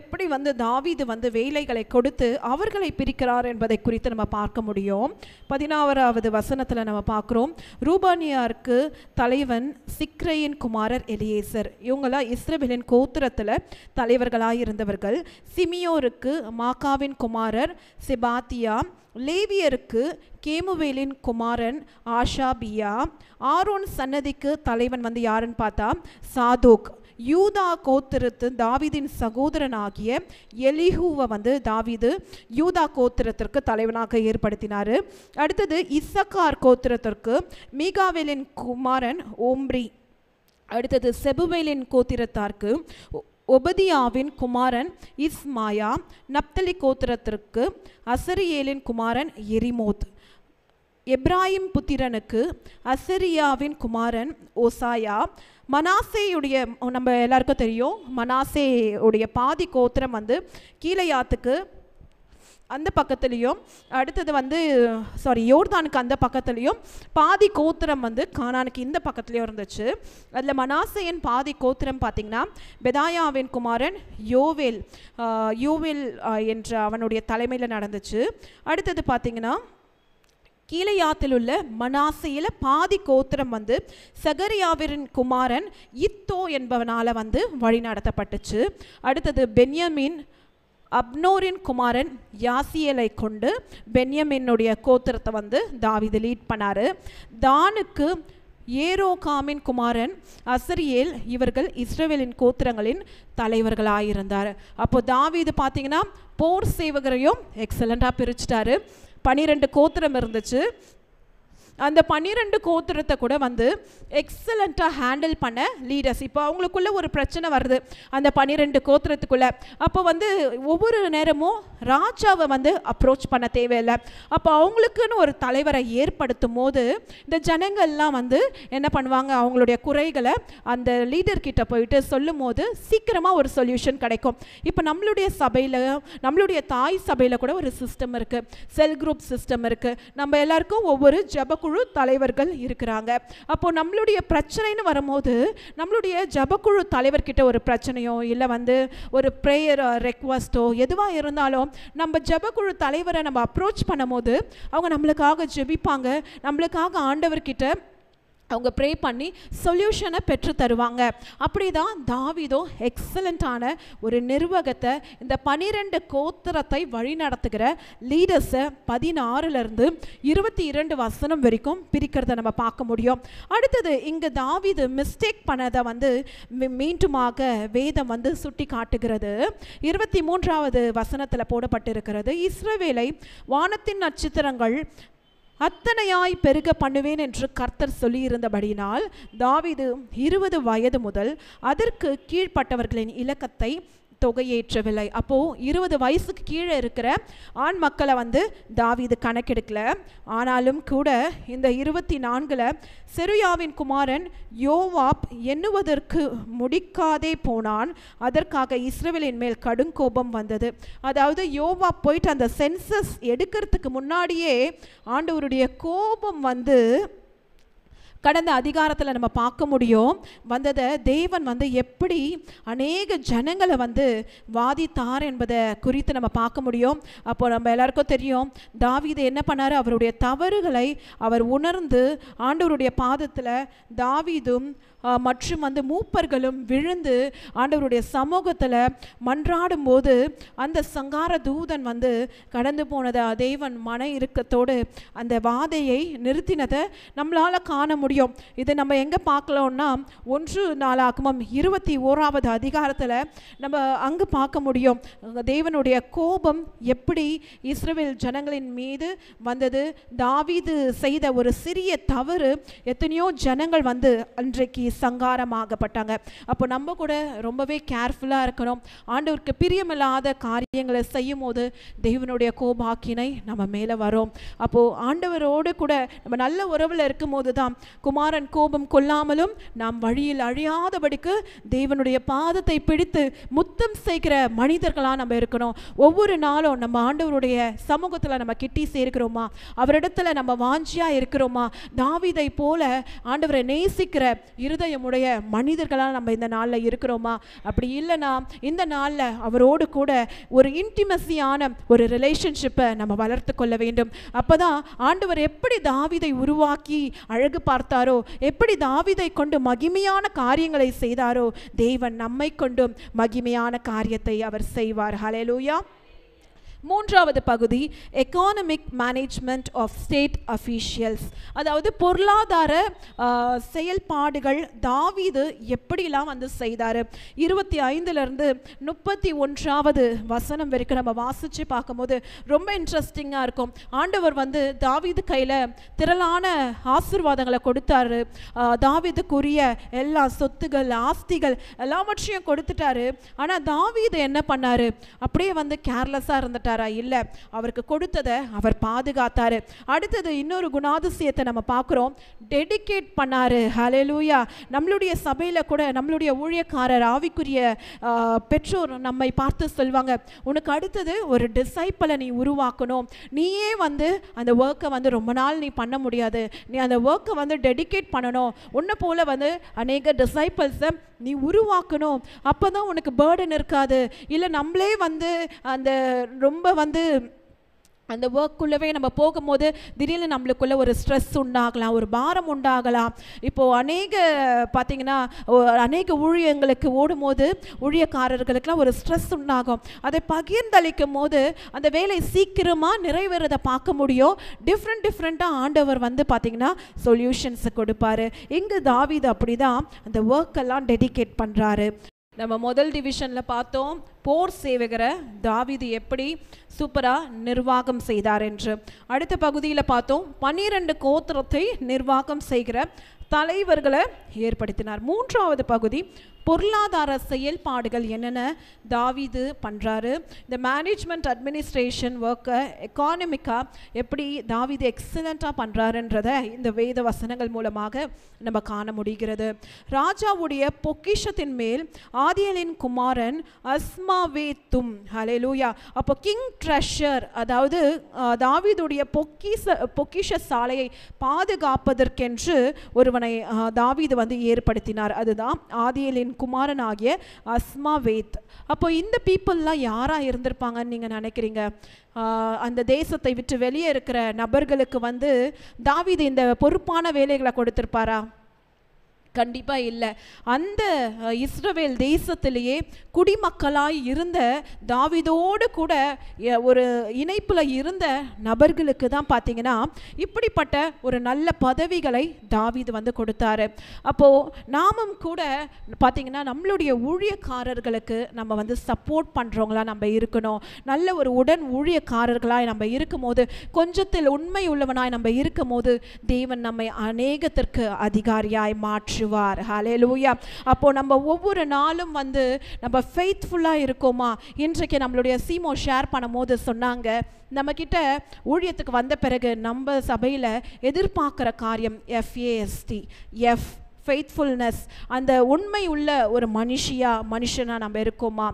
எப்படி வந்து தாவீது வந்து வேலைகளை கொடுத்து அவர்களை பிரிக்கிறார் என்பதை குறித்து நம்ம பார்க்க முடியும். 16வது வசனத்தில் நம்ம பார்க்குறோம், ரூபானியாருக்கு தலைவன் சிக்ரையின் குமாரர் எலியேசர். இவங்களாம் இஸ்ரவேலின் கோத்திரத்தில் தலைவர்களாக இருந்தவர்கள். சிமியோருக்கு மாக்காவின் குமாரர் செபாத்தியா. லேவியருக்கு கேமுவேலின் குமாரன் ஆஷாபியா. ஆரோன் சன்னதிக்கு தலைவன் வந்து யாருன்னு பார்த்தா சாதோக். யூதா கோத்திரத்து தாவீதின் சகோதரனாகிய எலிஹூவை வந்து தாவீது யூதா கோத்திரத்திற்கு தலைவனாக ஏற்படுத்தினார். அடுத்தது இசக்கார் கோத்திரத்திற்கு மீகாவேலின் குமாரன் ஓம்ரி. அடுத்தது செபுவேலின் கோத்திரத்தாருக்கு ஒபதியாவின் குமாரன் இஸ்மாயா. நப்தலி கோத்திரத்திற்கு அசரியேலின் குமாரன் எரிமோத். எப்ராஹிம் புத்திரனுக்கு அசரியாவின் குமாரன் ஓசாயா. மனாசேயுடைய நம்ம எல்லாருக்கும் தெரியும், மனாசேயுடைய பாதி கோத்திரம் வந்து கீலேயாத்துக்கு அந்த பக்கத்துலேயும், அடுத்தது வந்து யோர்தானுக்கு அந்த பக்கத்துலேயும், பாதி கோத்திரம் வந்து கானானுக்கு இந்த பக்கத்துலேயும் இருந்துச்சு. அதில் மனாசேயின் பாதி கோத்திரம் பார்த்திங்கன்னா பெதாயாவின் குமாரன் யோவேல் என்ற அவனுடைய தலைமையில் நடந்துச்சு. அடுத்தது பார்த்திங்கன்னா கீலேயாத்தில் உள்ள மனாசேயில் பாதி கோத்திரம் வந்து சகரியாவின் குமாரன் இத்தோ என்பவனால் வந்து வழி நடத்தப்பட்டுச்சு. அடுத்தது பென்யமின் அப்னோரின் குமாரன் யாசியலை கொண்டு பென்யமினுடைய கோத்திரத்தை வந்து தாவீது லீட் பண்ணாரு. தானுக்கு ஏரோகாமின் குமாரன் அசரியேல், இவர்கள் இஸ்ரவேலின் கோத்திரங்களின் தலைவர்களாயிருந்தார். அப்போ தாவீது பார்த்தீங்கன்னா போர் சேவகரையும் எக்ஸலண்ட்டாக பிரிச்சுட்டாரு. 12 கோத்திரம் இருந்துச்சு. அந்த 12 கோத்திரத்தை கூட வந்து எக்ஸலண்ட்டாக ஹேண்டில் பண்ண லீடர்ஸ். இப்போ அவங்களுக்குள்ள ஒரு பிரச்சனை வருது அந்த 12 கோத்திரத்துக்குள்ள. அப்போ வந்து ஒவ்வொரு நேரமும் ராஜாவை வந்து அப்ரோச் பண்ண தேவையில்லை. அப்போ அவங்களுக்குன்னு ஒரு தலைவரை ஏற்படுத்தும் போது இந்த ஜனங்கள்லாம் வந்து என்ன பண்ணுவாங்க, அவங்களுடைய குறைகளை அந்த லீடர்கிட்ட போயிட்டு சொல்லும் போது சீக்கிரமாக ஒரு சொல்யூஷன் கிடைக்கும். இப்போ நம்மளுடைய சபையில், நம்மளுடைய தாய் சபையில் கூட ஒரு சிஸ்டம் இருக்குது, செல் குரூப் சிஸ்டம் இருக்குது. நம்ம எல்லாருக்கும் ஒவ்வொரு ஜபக்குழு தலைவர்கள் இருக்கிறாங்க. அப்போ நம்மளுடைய பிரச்சனைன்னு வரும்போது நம்மளுடைய ஜபக்குழு தலைவர்கிட்ட ஒரு பிரச்சனையோ இல்லை வந்து ஒரு ப்ரேயர் ரெக்வஸ்ட்டோ எதுவாக இருந்தாலும் நம்ம ஜபக்குழு தலைவரை நம்ம அப்ரோச் பண்ணும் போது அவங்க நம்மளுக்காக ஜெபிப்பாங்க, நம்மளுக்காக ஆண்டவர்கிட்ட அவங்க ப்ரே பண்ணி சொல்யூஷனை பெற்று தருவாங்க. அப்படி தான் தாவீதோ எக்ஸலண்ட்டான ஒரு நிர்வாகத்தை, இந்த 12 கோத்திரத்தை வழி நடத்துகிற லீடர்ஸை 16 22 வசனம் வரைக்கும் பிரிக்கிறத நம்ம பார்க்க முடியும். அடுத்தது இங்கே தாவீது மிஸ்டேக் பண்ணதை வந்து மீண்டுமாக வேதம் வந்து சுட்டி காட்டுகிறது. 23வது வசனத்தில் போடப்பட்டிருக்கிறது, இஸ்ரவேலை வானத்தின் நட்சத்திரங்கள் அத்தனையாய் பெருக பண்ணுவேன் என்று கர்த்தர் சொல்லியிருந்தபடியினால் தாவீது 20 வயது முதல் அதற்கு கீழ்ப்பட்டவர்களின் இலக்கத்தை தொகையேற்றவில்லை. அப்போது 20 வயசுக்கு கீழே இருக்கிற ஆண் மக்களை வந்து தாவீது கணக்கெடுக்கல. ஆனாலும் கூட இந்த 24 செருயாவின் குமாரன் யோவாப் எண்ணுவதற்கு முடிக்காதே போனான். அதற்காக இஸ்ரவேலின் மேல் கடுங்கோபம் வந்தது. அதாவது யோவாப் போயிட்டு அந்த சென்சஸ் எடுக்கிறதுக்கு முன்னாடியே ஆண்டவருடைய கோபம் வந்து கடந்த அதிகாரத்தில் நம்ம பார்க்க முடியும் வந்ததை. தேவன் வந்து எப்படி அநேக ஜனங்களை வந்து வாதித்தார் என்பதை குறித்து நம்ம பார்க்க முடியும். அப்போ நம்ம எல்லாருக்கும் தெரியும் தாவீது என்ன பண்ணார், அவருடைய தவறுகளை அவர் உணர்ந்து ஆண்டவருடைய பாதத்தில் தாவீதும் மற்றும் வந்து மூப்பர்களும் விழுந்து ஆண்டவருடைய சமூகத்தில் மன்றாடும் போது அந்த சங்கார தூதன் வந்து கடந்து போனதை தேவன் மன இறுக்கத்தோடு அந்த வாதையை நிறுத்தினதை நம்மளால் காண முடியும். இது நம்ம எங்கே பார்க்கலாம்னா 1 நாளாகமம் 21வது அதிகாரத்தில் நம்ம அங்கே பார்க்க முடியும். தேவனுடைய கோபம் எப்படி இஸ்ரவேல் ஜனங்களின் மீது வந்தது. தாவீது செய்த ஒரு சிறிய தவறு எத்தனையோ ஜனங்கள் வந்து அன்றைக்கு சங்காரமாகப்பட்டாங்க. அப்போ நம்ம கூட ரொம்பவே கேர்ஃபுல்லாக இருக்கணும். ஆண்டவருக்கு பிரியமில்லாத காரியங்களை செய்யும் போது தேவனுடைய கோபாக்கினை நம்ம மேலே வரும். அப்போது ஆண்டவரோடு கூட நம்ம நல்ல உறவில் இருக்கும் போது தான் குமாரன் கோபம் கொள்ளாமலும் நாம் வழியில் அழியாதபடிக்கு தேவனுடைய பாதத்தை பிடித்து முத்தம் செய்கிற மனிதர்களாக நம்ம இருக்கணும். ஒவ்வொரு நாளும் நம்ம ஆண்டவருடைய சமூகத்தில் நம்ம கிட்டி சேர்க்கிறோமா, அவரிடத்துல நம்ம வாஞ்சியாக இருக்கிறோமா, தாவீதை போல ஆண்டவரை நேசிக்கிற இருதயமுடைய மனிதர்களாக நம்ம இந்த நாளில் இருக்கிறோமா? அப்படி இல்லைனா இந்த நாளில் அவரோடு கூட ஒரு இன்டிமசியான ஒரு ரிலேஷன்ஷிப்பை நம்ம வளர்த்து கொள்ள வேண்டும். அப்போதான் ஆண்டவர் எப்படி தாவீதை உருவாக்கி அழகு பார்த்தாரோ, எப்படி தாவீதை கொண்டு மகிமையான காரியங்களை செய்தாரோ, தேவன் நம்மை கொண்டும் மகிமையான காரியத்தை அவர் செய்வார். ஹல்லேலூயா. 3வது பகுதி economic management of state officials. அதாவது பொருளாதார செயல்பாடுகள் தாவீது எப்படிலாம் வந்து செய்தார். 25லிருந்து 31வது வசனம் வரைக்கும் நம்ம வாசித்து பார்க்கும்போது ரொம்ப இன்ட்ரெஸ்டிங்காக இருக்கும். ஆண்டவர் வந்து தாவீது கையில் திரளான ஆசீர்வாதங்களை கொடுத்தாரு. தாவீதுக்குரிய எல்லா சொத்துகள் ஆஸ்திகள் எல்லாவற்றையும் கொடுத்துட்டாரு. ஆனால் தாவீது என்ன பண்ணார், அப்படியே வந்து கேர்லெஸ்ஸாக இருந்துட்டார். இல்லை, அவருக்கு கொடுத்ததை அவர் பாதுகாத்தாரு. அடுத்தது இன்னொரு குணாதிசயத்தை நம்ம பார்க்குறோம், டெடிகேட் பண்ணாரு. ஹல்லேலூயா. நம்மளுடைய சபையில் கூட நம்மளுடைய ஊழியக்காரர் ஆவிக்குரிய பெற்றோர் நம்மை பார்த்து சொல்வாங்க, உனக்கு அடுத்தது ஒரு டிசைப்பிளை நீ உருவாக்கணும். நீயே வந்து அந்த ஒர்க்கை வந்து ரொம்ப நாள் நீ பண்ண முடியாது, நீ அந்த ஒர்க்கை வந்து டெடிகேட் பண்ணணும். உன்னை போல வந்து அநேக டிசைப்பிள்ஸை நீ உருவாக்கணும். அப்போ தான் உனக்கு பேர்டன் இருக்காது. இல்லை நம்மளே வந்து அந்த ரொம்ப வந்து அந்த ஒர்க்குள்ளவே நம்ம போகும்போது திடீர்னு நம்மளுக்குள்ள ஒரு ஸ்ட்ரெஸ் உண்டாகலாம், ஒரு பாரம் உண்டாகலாம். இப்போது பார்த்திங்கன்னா அநேக ஊழியங்களுக்கு ஓடும்போது ஊழியக்காரர்களுக்கெல்லாம் ஒரு ஸ்ட்ரெஸ் உண்டாகும். அதை பகிர்ந்தளிக்கும் போது அந்த வேலை சீக்கிரமாக நிறைவேறதை பார்க்க முடியும். டிஃப்ரெண்ட்டாக ஆண்டவர் பார்த்திங்கன்னா சொல்யூஷன்ஸை கொடுப்பாரு. இங்கே தாவீது அப்படி தான் அந்த ஒர்க்கெல்லாம் டெடிகேட் பண்ணுறாரு. நம்ம முதல் டிவிஷனில் பார்த்தோம் போர் சேவகரை தாவீது எப்படி சூப்பராக நிர்வாகம் செய்தார் என்று. அடுத்த பகுதியில் பார்த்தோம் 12 கோத்திரத்தை நிர்வாகம் செய்கிற தலைவர்களை ஏற்படுத்தினார். மூன்றாவது பகுதி பொருளாதார செயல்பாடுகள் என்னென்ன தாவீது பண்ணுறாரு. இந்த மேனேஜ்மெண்ட் அட்மினிஸ்ட்ரேஷன் ஒர்க்கை எக்கானமிக்காக எப்படி தாவீது எக்ஸலண்ட்டாக பண்ணுறாருன்றதை இந்த வேத வசனங்கள் மூலமாக நம்ம காண முடிகிறது. ராஜாவுடைய பொக்கிஷத்தின் மேல் ஆதியேலின் குமாரன் அஸ்மாவேத்தும், ஹல்லேலூயா. அப்போ கிங் ட்ரெஷர், அதாவது தாவீதுடைய பொக்கிஷ சாலையை பாதுகாப்பதற்கென்று ஒருவனை தாவீது ஏற்படுத்தினார். அதுதான் ஆதியேலின் குமாரன் ஆகிய அஸ்மாவேத். அப்போ இந்த பீப்புளெலாம் யாராக இருந்திருப்பாங்கன்னு நீங்கள் நினைக்கிறீங்க? அந்த தேசத்தை விட்டு வெளியே இருக்கிற நபர்களுக்கு தாவீது இந்த பொறுப்பான வேலைகளை கொடுத்திருப்பாரா? கண்டிப்பாக இல்லை. அந்த இஸ்ரவேல் தேசத்திலேயே குடிமக்களாய் இருந்த தாவீதோடு கூட ஒரு இணைப்பில் இருந்த நபர்களுக்கு தான் பார்த்திங்கன்னா இப்படிப்பட்ட ஒரு நல்ல பதவிகளை தாவீது கொடுத்தாரு. அப்போது நாமும் கூட பார்த்திங்கன்னா நம்மளுடைய ஊழியக்காரர்களுக்கு நம்ம சப்போர்ட் பண்ணுறவங்களா நம்ம இருக்கணும். நல்ல ஒரு உடன் ஊழியக்காரர்களாய் நம்ம இருக்கும்போது, கொஞ்சத்தில் உண்மை உள்ளவனாய் நம்ம இருக்கும்போது தேவன் நம்மை அநேகத்திற்கு அதிகாரியாய் மாற்று. ஹல்லேலூயா. அப்போ நம்ம ஒவ்வொரு நாளும் நம்ம ஃபெய்த்ஃபுல்லாக இருக்கோமா? இன்றைக்கு நம்மளுடைய சீமோ ஷேர் பண்ணும்போது சொன்னாங்க, நம்மக்கிட்ட ஊழியத்துக்கு வந்த பிறகு நம்ம சபையில் எதிர்பார்க்குற காரியம் FAST, ஃபெய்த்ஃபுல்னஸ், அந்த உண்மை உள்ள ஒரு மனுஷனாக நம்ம இருக்கோமா?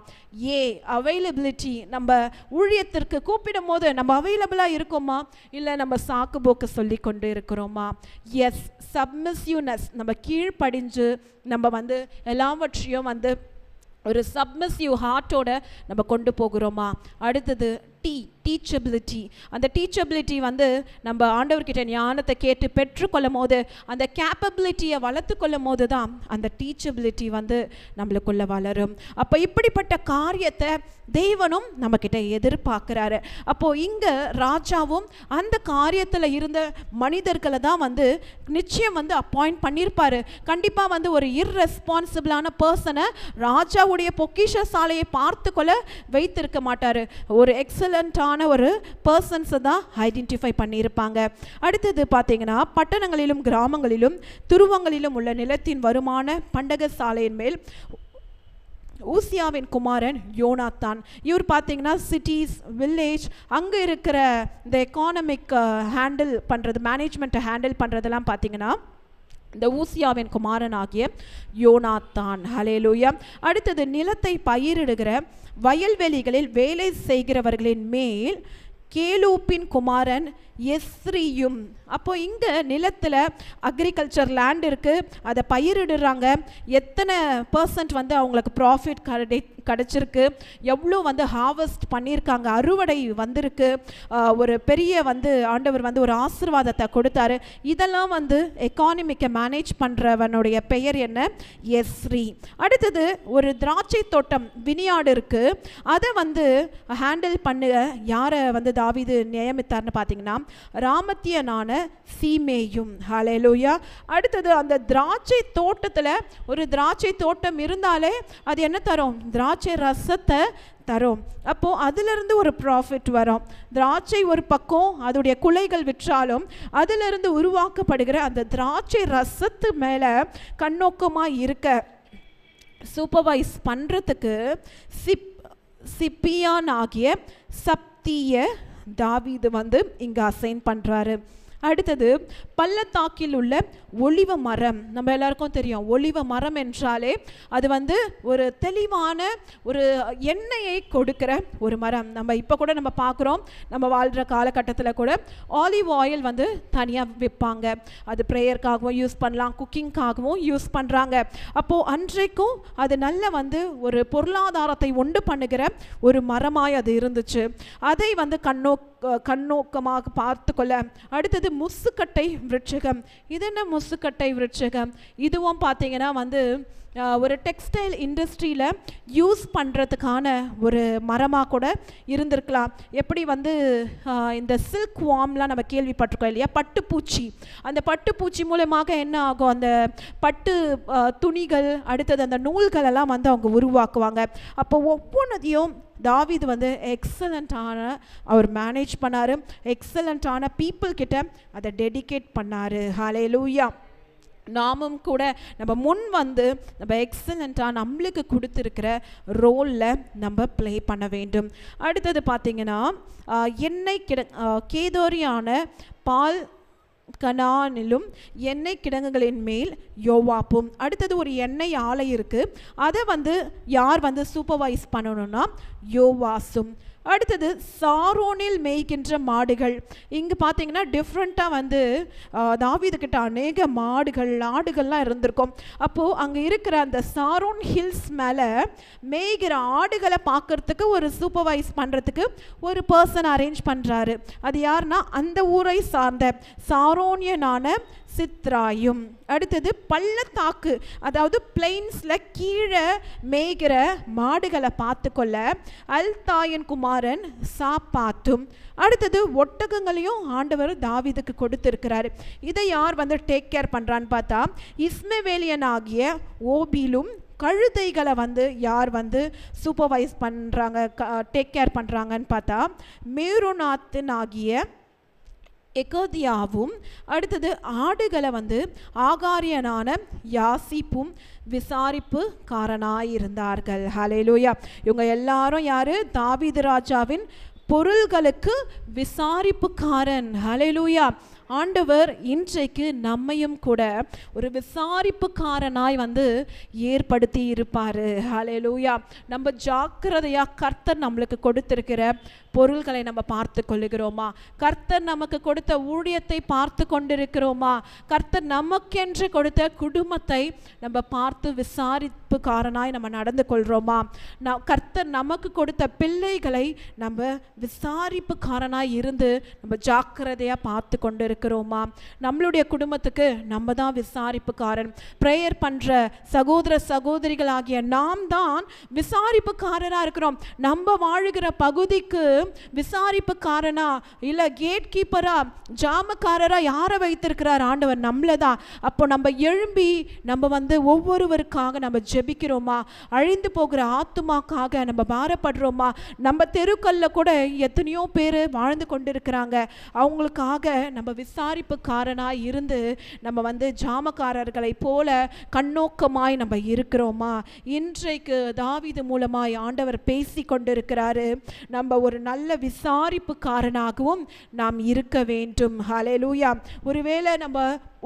அவைலபிலிட்டி, நம்ம ஊழியத்திற்கு கூப்பிடும் போது நம்ம அவைலபிளாக இருக்கோமா? இல்லை நம்ம சாக்கு போக்கு சொல்லி கொண்டு இருக்கிறோமா? சப்மிசிவ்னஸ், நம்ம கீழ்ப்படிஞ்சு நம்ம எல்லாவற்றையும் ஒரு சப்மிசிவ் ஹார்ட்டோட நம்ம கொண்டு போகிறோமா? அடுத்தது டீச்சபிலிட்டி. அந்த டீச்சபிலிட்டி நம்ம ஆண்டவர்கிட்ட ஞானத்தை கேட்டு பெற்றுக்கொள்ளும் போது, அந்த கேப்பபிலிட்டியை வளர்த்து கொள்ளும் போது தான் அந்த டீச்சபிலிட்டி நம்மளுக்குள்ள வளரும். அப்போ இப்படிப்பட்ட காரியத்தை தேவனும் நம்மக்கிட்ட எதிர்பார்க்குறாரு. அப்போது இங்கே ராஜாவும் அந்த காரியத்தில் இருந்த மனிதர்களை தான் நிச்சயம் அப்பாயிண்ட் பண்ணியிருப்பார். கண்டிப்பாக ஒரு இர்ரெஸ்பான்சிபிளான பர்சனை ராஜாவுடைய பொக்கிஷ சாலையை பார்த்து கொள்ள வைத்திருக்க மாட்டார். ஒரு எக்ஸலண்ட்டான ஒரு பர்சன்ஸை தான் ஐடென்டிஃபை பண்ணியிருப்பாங்க. அடுத்தது பார்த்தீங்கன்னா, பட்டணங்களிலும் கிராமங்களிலும் துருவங்களிலும் உள்ள நிலத்தின் வருமான பண்டக சாலையின் மேல் ஊசியாவின் குமாரன் யோனாத்தான். இவர் பார்த்தீங்கன்னா சிட்டிஸ், வில்லேஜ், அங்கே இருக்கிற இந்த எக்கானமிக் ஹேண்டில் பண்ணுறது, மேனேஜ்மெண்ட்டை ஹேண்டில் பண்ணுறதெல்லாம் பார்த்தீங்கன்னா இந்த ஊசியாவின் குமாரன் ஆகிய யோனாத்தான். ஹல்லேலூயா. அடுத்தது நிலத்தை பயிரிடுகிற வயல்வெளிகளில் வேலை செய்கிறவர்களின் மேல் கேலூப்பின் குமாரன் எஸ்ரியும். அப்போ இங்கே நிலத்தில் அக்ரிகல்ச்சர் லேண்ட் இருக்குது, அதை பயிரிடுறாங்க. எத்தனை பர்சன்ட் அவங்களுக்கு ப்ராஃபிட் கிடச்சிருக்கு, எவ்வளோ ஹார்வெஸ்ட் பண்ணியிருக்காங்க, அறுவடை வந்திருக்கு, ஒரு பெரிய ஆண்டவர் ஒரு ஆசீர்வாதத்தை கொடுத்தாரு. இதெல்லாம் எக்கானமிக்கை மேனேஜ் பண்ணுறவனுடைய பெயர் என்ன? எஸ்ரி. அடுத்தது ஒரு திராட்சை தோட்டம், வினியாடு இருக்குது, அதை ஹேண்டில் பண்ண யாரை தாவீது நியமித்தார்னு பார்த்தீங்கன்னா ராமத்தியனான சீமேயும். ஹல்லேலூயா. அடுத்தது அந்த திராட்சை தோட்டத்தில், ஒரு திராட்சை தோட்டம் இருந்தாலே அது என்ன தரும்? திராட்சை ரசத்தை தரும். அப்போது அதிலிருந்து ஒரு ப்ராஃபிட் வரும். திராட்சை ஒரு பக்கம் அதோடைய குலைகள் விற்றாலும் அதிலிருந்து உருவாக்கப்படுகிற அந்த திராட்சை ரசத்து மேலே கண்ணோக்கமாக இருக்க சூப்பர்வைஸ் பண்ணுறதுக்கு சிப்பியான் ஆகிய சப்திய தாவீது இங்கே அசைன் பண்ணுறாரு. அடுத்தது பள்ளத்தாக்கில் உள்ள ஒலிவ மரம். நம்ம எல்லாருக்கும் தெரியும் ஒலிவ மரம் என்றாலே அது வந்து ஒரு தெளிவான ஒரு எண்ணெயை கொடுக்கிற ஒரு மரம். நம்ம இப்போ கூட நம்ம பார்க்குறோம், நம்ம வாழ்கிற காலகட்டத்தில் கூட ஆலிவ் ஆயில் வந்து தனியாக விற்பாங்க. அது ப்ரேயருக்காகவும் யூஸ் பண்ணலாம், குக்கிங்காகவும் யூஸ் பண்ணுறாங்க. அப்போது அன்றைக்கும் அது நல்ல வந்து ஒரு பொருளாதாரத்தை உண்டு பண்ணுகிற ஒரு மரமாய் அது இருந்துச்சு. அதை வந்து கண்ணோக்கமாக பார்த்து கொள்ள. அடுத்தது முசுக்கட்டை விருட்சகம். இது என்ன முசுக்கட்டை விருட்சகம்? இதுவும் பார்த்தீங்கன்னா வந்து ஒரு டெக்ஸ்டைல் இண்டஸ்ட்ரியில் யூஸ் பண்ணுறதுக்கான ஒரு மரமாக கூட இருந்திருக்கலாம். எப்படி வந்து இந்த சில்க் வார்ம்லாம் நம்ம கேள்விப்பட்டிருக்கோம் இல்லையா, பட்டுப்பூச்சி. அந்த பட்டுப்பூச்சி மூலமாக என்ன ஆகும், அந்த பட்டு துணிகள், அடுத்தது அந்த நூல்கள் எல்லாம் வந்து அவங்க உருவாக்குவாங்க. அப்போ ஒவ்வொன்றதையும் தாவீது வந்து எக்ஸலண்ட்டான அவர் மேனேஜ் பண்ணார், எக்ஸலண்ட்டான பீப்புள் கிட்ட அதை டெடிகேட் பண்ணார். ஹல்லேலூயா. நாமும் கூட நம்ம முன் வந்து நம்ம எக்ஸலண்ட்டாக நம்மளுக்கு கொடுத்துருக்கிற ரோலில் நம்ம ப்ளே பண்ண வேண்டும். அடுத்தது பார்த்திங்கன்னா எண்ணெய் கேதோரியான பால் கனானிலும் எண்ணெய் கிடங்குகளின் மேல் யோவாப்பும். அடுத்தது ஒரு எண்ணெய் ஆலை இருக்குது, அதை வந்து யார் வந்து சூப்பர்வைஸ் பண்ணணும்னா யோவாசும். அடுத்தது சாரோனில் மேய்கின்ற மாடுகள். இங்கே பார்த்தீங்கன்னா டிஃப்ரெண்ட்டாக வந்து தாவீதுக்கிட்ட அநேக மாடுகள் ஆடுகள்லாம் இருந்திருக்கும். அப்போது அங்கே இருக்கிற அந்த சாரோன் ஹில்ஸ் மேலே மேய்கிற ஆடுகளை பார்க்குறதுக்கு ஒரு சூப்பர்வைஸ் பண்ணுறதுக்கு ஒரு பர்சன் அரேஞ்ச் பண்ணுறாரு. அது யாருன்னா அந்த ஊரை சார்ந்த சாரோனியனான சித்ராயும். அடுத்தது பள்ளத்தாக்கு, அதாவது பிளைன்ஸில் கீழே மேய்கிற மாடுகளை பார்த்து கொள்ள அல்தாயின் குமாரன் சாப்பாத்தும். அடுத்தது ஒட்டகங்களையும் ஆண்டவர் தாவீதுக்கு கொடுத்திருக்கிறாரு. இதை யார் வந்து டேக் கேர் பண்ணுறான்னு பார்த்தா இஸ்மவேலியன் ஆகிய ஓபிலும். கழுதைகளை வந்து யார் வந்து சூப்பர்வைஸ் பண்ணுறாங்க, டேக் கேர் பண்ணுறாங்கன்னு பார்த்தா மேரோனாத்தின் ஆகிய எகோதியாவும். அடுத்தது ஆடுகளை வந்து ஆகாரியனான யாசிப்பும் விசாரிப்புக்காரனாயிருந்தார்கள். ஹல்லேலூயா. இவங்க எல்லாரும் யாரு? தாவீது ராஜாவின் பொருள்களுக்கு விசாரிப்புக்காரன். ஹல்லேலூயா. ஆண்டவர் இன்றைக்கு நம்மையும் கூட ஒரு விசாரிப்புக்காரனாய் வந்து ஏற்படுத்தி இருப்பார். ஹல்லேலூயா. நம்ம ஜாக்கிரதையாக கர்த்தர் நம்மளுக்கு கொடுத்திருக்கிற பொருள்களை நம்ம பார்த்து கொள்ளுகிறோமா? கர்த்தர் நமக்கு கொடுத்த ஊழியத்தை பார்த்து கொண்டிருக்கிறோமா? கர்த்தர் நமக்கென்று கொடுத்த குடும்பத்தை நம்ம பார்த்து விசாரிப்புக்காரனாய் நம்ம நடந்து கொள்கிறோமா? கர்த்தர் நமக்கு கொடுத்த பிள்ளைகளை நம்ம விசாரிப்புக்காரனாய் இருந்து நம்ம ஜாக்கிரதையாக பார்த்து கொண்டிருக்கிறோமா? நம்மளுடைய குடும்பத்துக்கு நம்ம தான் விசாரிப்புக்காரன். ப்ரேயர் பண்ணுற சகோதர சகோதரிகளாகிய நாம் தான் விசாரிப்புக்காரராக இருக்கிறோம். நம்ம வாழுகிற பகுதிக்கு விசாரிப்புக்காரனா இல்லை கேட் கீப்பரா ஜாமக்காரரா யாரை வைத்திருக்கிறார்? ஆண்டவர் நம்மளை தான். அப்போ நம்ம எழும்பி நம்ம வந்து ஒவ்வொருவருக்காக நம்ம ஜெபிக்கிறோமா? அழிந்து போகிற ஆத்துமாக்காக நம்ம பாரப்படுறோமா? நம்ம தெருக்கல்ல கூட எத்தனையோ பேர் வாழ்ந்து கொண்டிருக்கிறாங்க. அவங்களுக்காக நம்ம விசாரிப்புக்காரனாய் இருந்து நம்ம வந்து ஜாமக்காரர்களை போல கண்ணோக்கமாய் நம்ம இருக்கிறோமா? இன்றைக்கு தாவீது மூலமாய் ஆண்டவர் பேசி கொண்டிருக்கிறாரு. நம்ம ஒரு நல்ல விசாரிப்புக்காரனாகவும் நாம் இருக்க வேண்டும். ஹல்லேலூயா. ஒருவேளை நம்ம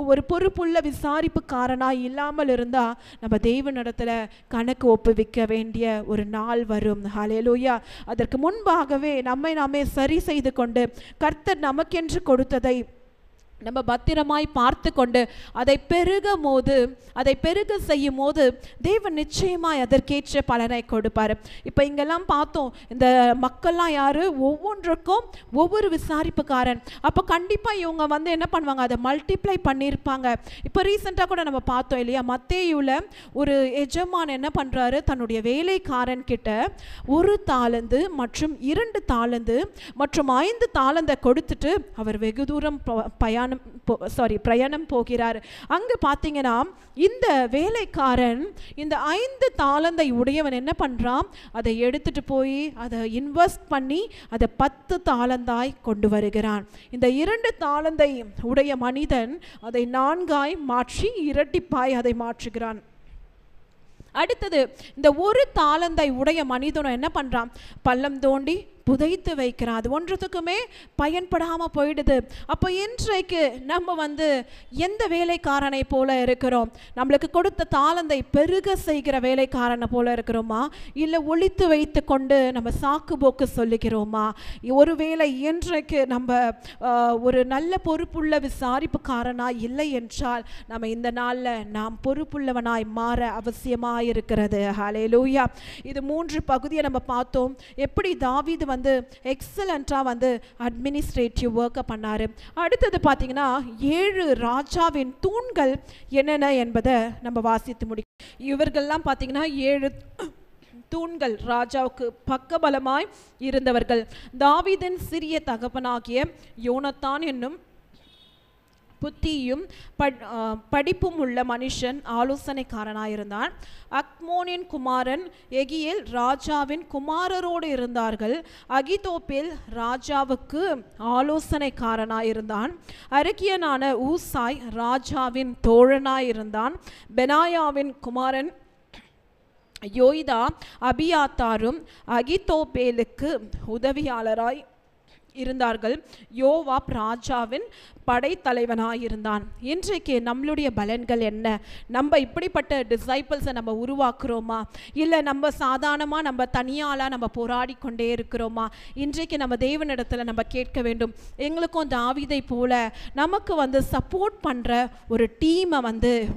ஒரு பொறுப்புள்ள விசாரிப்புக்காரனாக இல்லாமல் இருந்தால் நம்ம தேவனிடத்தில் கணக்கு ஒப்புவிக்க வேண்டிய ஒரு நாள் வரும். ஹல்லேலூயா. அதற்கு முன்பாகவே நம்மை நாமே சரி செய்து கொண்டு கர்த்தர் நமக்கென்று கொடுத்ததை நம்ம பத்திரமாய் பார்த்து கொண்டு அதை பெருக செய்யும் போது தேவன் நிச்சயமாய் அதற்கேற்ற பலனை கொடுப்பார். இப்போ இங்கெல்லாம் பார்த்தோம், இந்த மக்கள்லாம் யாரு? ஒவ்வொன்றுக்கும் ஒவ்வொரு விசாரிப்புக்காரன். அப்போ கண்டிப்பாக இவங்க வந்து என்ன பண்ணுவாங்க? அதை மல்டிப்ளை பண்ணியிருப்பாங்க. இப்போ ரீசெண்டாக கூட நம்ம பார்த்தோம் இல்லையா, மத்தேயுவில் ஒரு எஜமான் என்ன பண்ணுறாரு? தன்னுடைய வேலைக்காரன் கிட்ட 1 தாலந்து மற்றும் 2 தாலந்து மற்றும் 5 தாலந்தை கொடுத்துட்டு அவர் வெகு தூரம் பிரயாணம் போகிறார். அங்கே பார்த்தீங்கன்னா இந்த வேலைக்காரன் இந்த 5 தாலந்தை உடையவன் என்ன பண்ணுறான்? அதை எடுத்துட்டு போய் அதை இன்வெஸ்ட் பண்ணி அதை 10 தாலந்தாய் கொண்டு வருகிறான். இந்த 2 தாலந்தை உடைய மனிதன் அதை 4ஆய் மாற்றி இரட்டிப்பாய் அதை மாற்றுகிறான். அடுத்தது இந்த 1 தாலந்தை உடைய மனிதனும் என்ன பண்ணுறான்? பள்ளம் தோண்டி புதைத்து வைக்கிறான். அது ஒன்றத்துக்குமே பயன்படாமல் போயிடுது. அப்போ இன்றைக்கு நம்ம எந்த வேலைக்காரனை போல இருக்கிறோம்? நம்மளுக்கு கொடுத்த தாளந்தை பெருக செய்கிற வேலைக்காரனை போல இருக்கிறோமா, இல்லை ஒளித்து வைத்து கொண்டு நம்ம சாக்கு போக்கு சொல்லுகிறோமா? ஒருவேளை இன்றைக்கு நம்ம ஒரு நல்ல பொறுப்புள்ள விசாரிப்புக்காரனாய் இல்லை என்றால் நம்ம இந்த நாளில் நாம் பொறுப்புள்ளவனாய் மாற அவசியமாக இருக்கிறது. ஹல்லேலூயா. இது 3 பகுதியை நம்ம பார்த்தோம். எப்படி தாவீது எக்ஸலண்ட்டாக அட்மினிஸ்ட்ரேட்டிவ் ஒர்க்கை பண்ணார். அடுத்தது பார்த்தீங்கன்னா 7 ராஜாவின் தூண்கள் என்னென்ன என்பதை நம்ம வாசித்து முடிக்கும். இவர்கள்லாம் பார்த்தீங்கன்னா 7 தூண்கள், ராஜாவுக்கு பக்கபலமாய் இருந்தவர்கள். தாவீதின் சிறிய தகப்பனாகிய யோனத்தான் என்னும் புத்தியும் படிப்பும் உள்ள மனுஷன் ஆலோசனைக்காரனாயிருந்தான். அக்மோனின் குமாரன் எகியேல் ராஜாவின் குமாரரோடு இருந்தார்கள். அகிதோப்பேல் ராஜாவுக்கு ஆலோசனைக்காரனாயிருந்தான். அரக்கியனான ஊசாய் ராஜாவின் தோழனாயிருந்தான். பெனாயாவின் குமாரன் யோய்தா அபியாத்தாரும் அகிதோப்பேலுக்கு உதவியாளராய் இருந்தார்கள். யோவாப் ராஜாவின் படைத்தலைவனாயிருந்தான். இன்றைக்கு நம்மளுடைய பலன்கள் என்ன? நம்ம இப்படிப்பட்ட டிசைபிள்ஸை நம்ம உருவாக்குறோமா, இல்லை நம்ம சாதாரணமாக நம்ம தனியாளாக நம்ம போராடி கொண்டே இருக்கிறோமா? இன்றைக்கு நம்ம தேவனிடத்தில் நம்ம கேட்க வேண்டும். எங்களுக்கும் தாவீதை போல நமக்கு சப்போர்ட் பண்ணுற ஒரு டீமை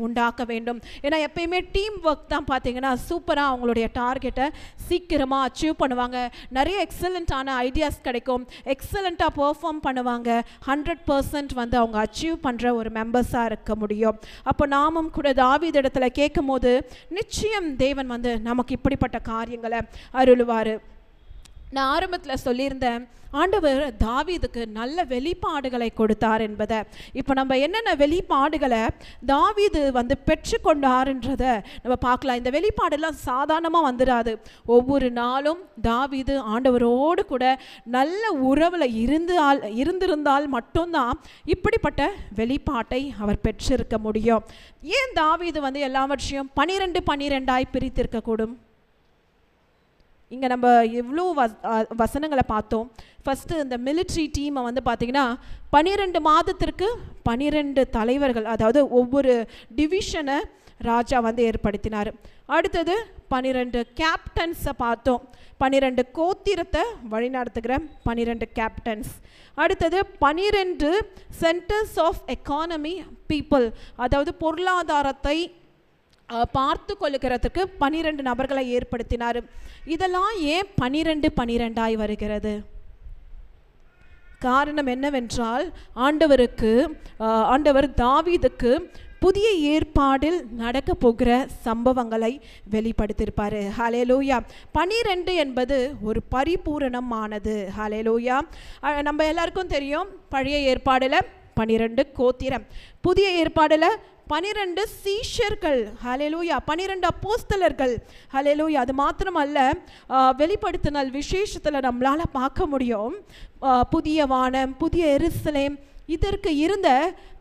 உண்டாக்க வேண்டும். ஏன்னா எப்பயுமே டீம் ஒர்க் தான் பார்த்தீங்கன்னா சூப்பராக அவங்களுடைய டார்கெட்டை சீக்கிரமாக அச்சீவ் பண்ணுவாங்க. நிறைய எக்ஸலண்ட்டான ஐடியாஸ் கிடைக்கும். எக்ஸலண்ட்டாக பெர்ஃபார்ம் பண்ணுவாங்க. 100% அவங்க அச்சீவ் பண்ணுற ஒரு மெம்பர்ஸாக இருக்க முடியும். அப்போ நாமும் கூட தாவீது இடத்துல கேட்கும் போது நிச்சயம் தேவன் நமக்கு இப்படிப்பட்ட காரியங்களை அருளுவார். நான் ஆரம்பத்தில் சொல்லியிருந்தேன், ஆண்டவர் தாவீதுக்கு நல்ல வெளிப்பாடுகளை கொடுத்தார் என்பதை. இப்போ நம்ம என்னென்ன வெளிப்பாடுகளை தாவீது பெற்றுக்கொண்டார்ன்றதை நம்ம பார்க்கலாம். இந்த வெளிப்பாடெல்லாம் சாதாரணமாக வந்துடாது. ஒவ்வொரு நாளும் தாவீது ஆண்டவரோடு கூட நல்ல உறவில் இருந்திருந்தால் மட்டும்தான் இப்படிப்பட்ட வெளிப்பாட்டை அவர் பெற்றிருக்க முடியும். ஏன் தாவீது எல்லாவற்றையும் 12 பிரித்திருக்கக்கூடும்? இங்கே நம்ம எவ்வளோ வசனங்களை பார்த்தோம். ஃபஸ்ட்டு இந்த மிலிட்ரி டீமை பார்த்தீங்கன்னா 12 மாதத்திற்கு 12 தலைவர்கள், அதாவது ஒவ்வொரு டிவிஷனை ராஜா ஏற்படுத்தினார். அடுத்தது 12 கேப்டன்ஸை பார்த்தோம். 12 கோத்திரத்தை வழிநடத்துகிற 12 கேப்டன்ஸ். அடுத்தது 12 சென்டர்ஸ் ஆஃப் எக்கானமி பீப்புள், அதாவது பொருளாதாரத்தை பார்த்து கொள்ளுகிறதுக்கு 12 நபர்களை ஏற்படுத்தினார். இதெல்லாம் ஏன் 12 வருகிறது? காரணம் என்னவென்றால் ஆண்டவர் தாவீதுக்கு புதிய ஏற்பாடில் நடக்க போகிற சம்பவங்களை வெளிப்படுத்தியிருப்பார். ஹல்லேலூயா. 12 என்பது ஒரு பரிபூரணமானது. ஹல்லேலூயா. நம்ம எல்லாருக்கும் தெரியும், பழைய ஏற்பாடில் 12 கோத்திரம், புதிய ஏற்பாடில் 12 சீஷர்கள். ஹல்லேலூயா. 12 அப்போஸ்தலர்கள். ஹல்லேலூயா. அது மாத்திரமல்ல, வெளிப்படுத்தினல் விசேஷத்தில் நம்மளால் பார்க்க முடியும், புதிய வானம், புதிய எருசலேம், இதற்கு இருந்த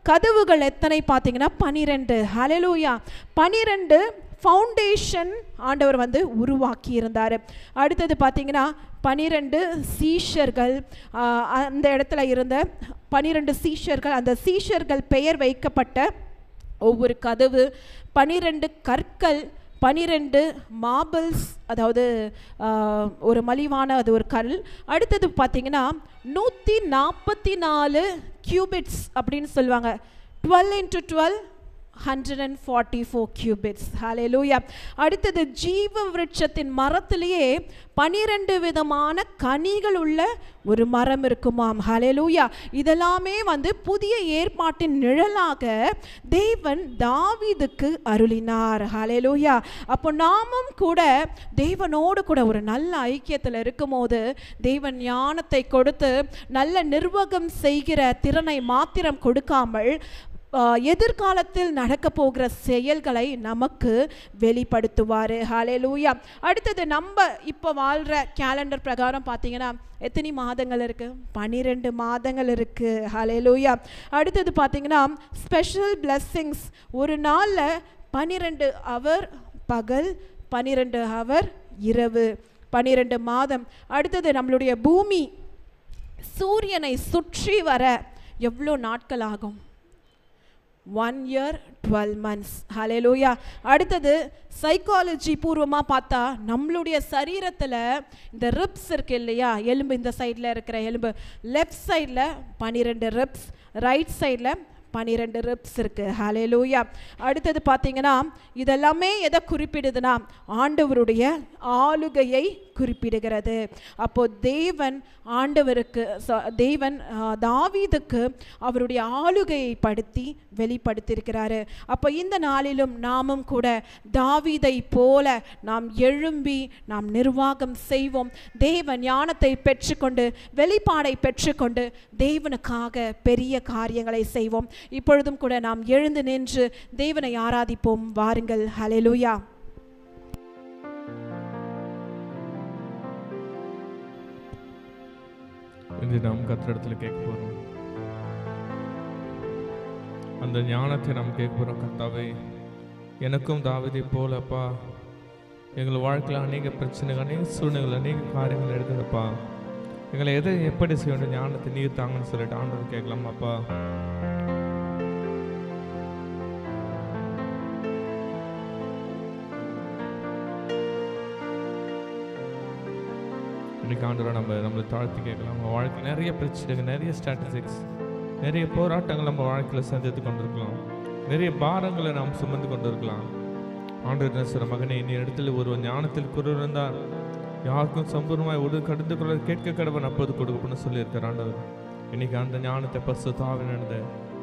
கதவுகள் எத்தனை பார்த்தீங்கன்னா 12. ஹல்லேலூயா. 12 ஃபவுண்டேஷன் ஆண்டவர் உருவாக்கி இருந்தார். அடுத்தது பார்த்தீங்கன்னா 12 சீஷர்கள், அந்த இடத்துல இருந்த 12 சீஷர்கள், அந்த சீஷர்கள் பெயர் வைக்கப்பட்ட ஒவ்வொரு கதவு, 12 கற்கள், 12 மார்பிள்ஸ், அதாவது ஒரு மலிவான அது ஒரு கல். அடுத்தது பார்த்தீங்கன்னா 144 கியூபிட்ஸ் அப்படின்னு சொல்லுவாங்க. 12 into 12 144 கியூபிட்ஸ். ஹல்லேலூயா. அடுத்தது ஜீவ விருட்சத்தின் மரத்திலேயே 12 விதமான கனிகள் உள்ள ஒரு மரம் இருக்குமாம். ஹல்லேலூயா. இதெல்லாமே புதிய ஏற்பாட்டின் நிழலாக தேவன் தாவீதுக்கு அருளினார். ஹல்லேலூயா. அப்போ நாமும் கூட தேவனோடு கூட ஒரு நல்ல ஐக்கியத்தில் இருக்கும்போது தேவன் ஞானத்தை கொடுத்து நல்ல நிர்வாகம் செய்கிற திறனை மாத்திரம் கொடுக்காமல் எதிர்காலத்தில் நடக்க போகிற செயல்களை நமக்கு வெளிப்படுத்துவார். ஹல்லேலூயா. அடுத்தது நம்ம இப்போ வாழ்கிற கேலண்டர் பிரகாரம் பார்த்தீங்கன்னா எத்தனை மாதங்கள் இருக்குது? 12 மாதங்கள் இருக்குது. ஹல்லேலூயா. அடுத்தது பார்த்தீங்கன்னா ஸ்பெஷல் பிளெஸ்ஸிங்ஸ். ஒரு நாளில் 12 ஹவர் பகல், 12 ஹவர் இரவு. 12 மாதம். அடுத்தது நம்மளுடைய பூமி சூரியனை சுற்றி வர எவ்வளோ நாட்கள் ஆகும்? 1 year 12 months. ஹல்லேலூயா. அடுத்தது சைக்காலஜி பூர்வமாக பார்த்தா நம்மளுடைய சரீரத்தில் இந்த ரிப்ஸ் இருக்கு இல்லையா, எலும்பு, இந்த சைடில் இருக்கிற எலும்பு, லெஃப்ட் சைடில் 12 ரிப்ஸ், ரைட் சைடில் 12 ரிப்ஸ் இருக்கு. ஹல்லேலூயா. அடுத்தது பார்த்தீங்கன்னா இதெல்லாமே எதை குறிப்பிடுதுன்னா ஆண்டவருடைய ஆளுகையை குறிப்பிடுகிறது. அப்போ தேவன் ஆண்டவருக்கு தாவீதுக்கு அவருடைய ஆளுகையை படுத்தி வெளிப்படுத்தியிருக்கிறாரு. அப்போ இந்த நாளிலும் நாமும் கூட தாவீதை போல நாம் எழும்பி நாம் நிர்வாகம் செய்வோம். தேவ ஞானத்தை பெற்றுக்கொண்டு வெளிப்பாடை பெற்றுக்கொண்டு தேவனுக்காக பெரிய காரியங்களை செய்வோம். இப்பொழுதும் கூட நாம் எழுந்து நின்று தேவனை ஆராதிப்போம். வாருங்கள். ஹல்லேலூயா. இன்று நாம் கர்த்தரிடத்தில் கேட்க போகிறோம். அந்த ஞானத்தை நாம் கேட்க போகிறோம். கர்த்தாவே, எனக்கும் தாவீதை போலப்பா எங்கள் வாழ்க்கையில் அநேக பிரச்சனைகள், அநேக சூழ்நிலைகள், அநேக காரியங்கள் எடுக்குதுப்பா. எங்களை எதை எப்படி செய்ய வேண்டிய ஞானத்தை நீர் தாங்கன்னு சொல்லிட்டு ஆண்டவர் கேட்கலாமாப்பா. இன்னைக்கு ஆண்டவரை நம்மளை தாழ்த்தி கேட்கலாம். நம்ம வாழ்க்கை நிறைய பிரச்சனைகள், நிறைய ஸ்ட்ராட்டஜிக்ஸ், நிறைய போராட்டங்கள் நம்ம வாழ்க்கையில் சந்தித்து கொண்டிருக்கலாம். நிறைய பாரங்களை நாம் சுமந்து கொண்டிருக்கலாம். ஆண்டவர் சொல்ற, மகனே, நீ இடத்துல ஒரு ஞானத்தில் குறைந்தார் யாருக்கும் சம்பூர்ணமாய் ஒரு கடந்து கொள்ள கேட்க கடவன் அப்போது கொடுக்கணும்னு சொல்லியிருக்கார் ஆண்டவர். இன்னைக்கு அந்த ஞானத்தை பரிசுத்த ஆவியானவரே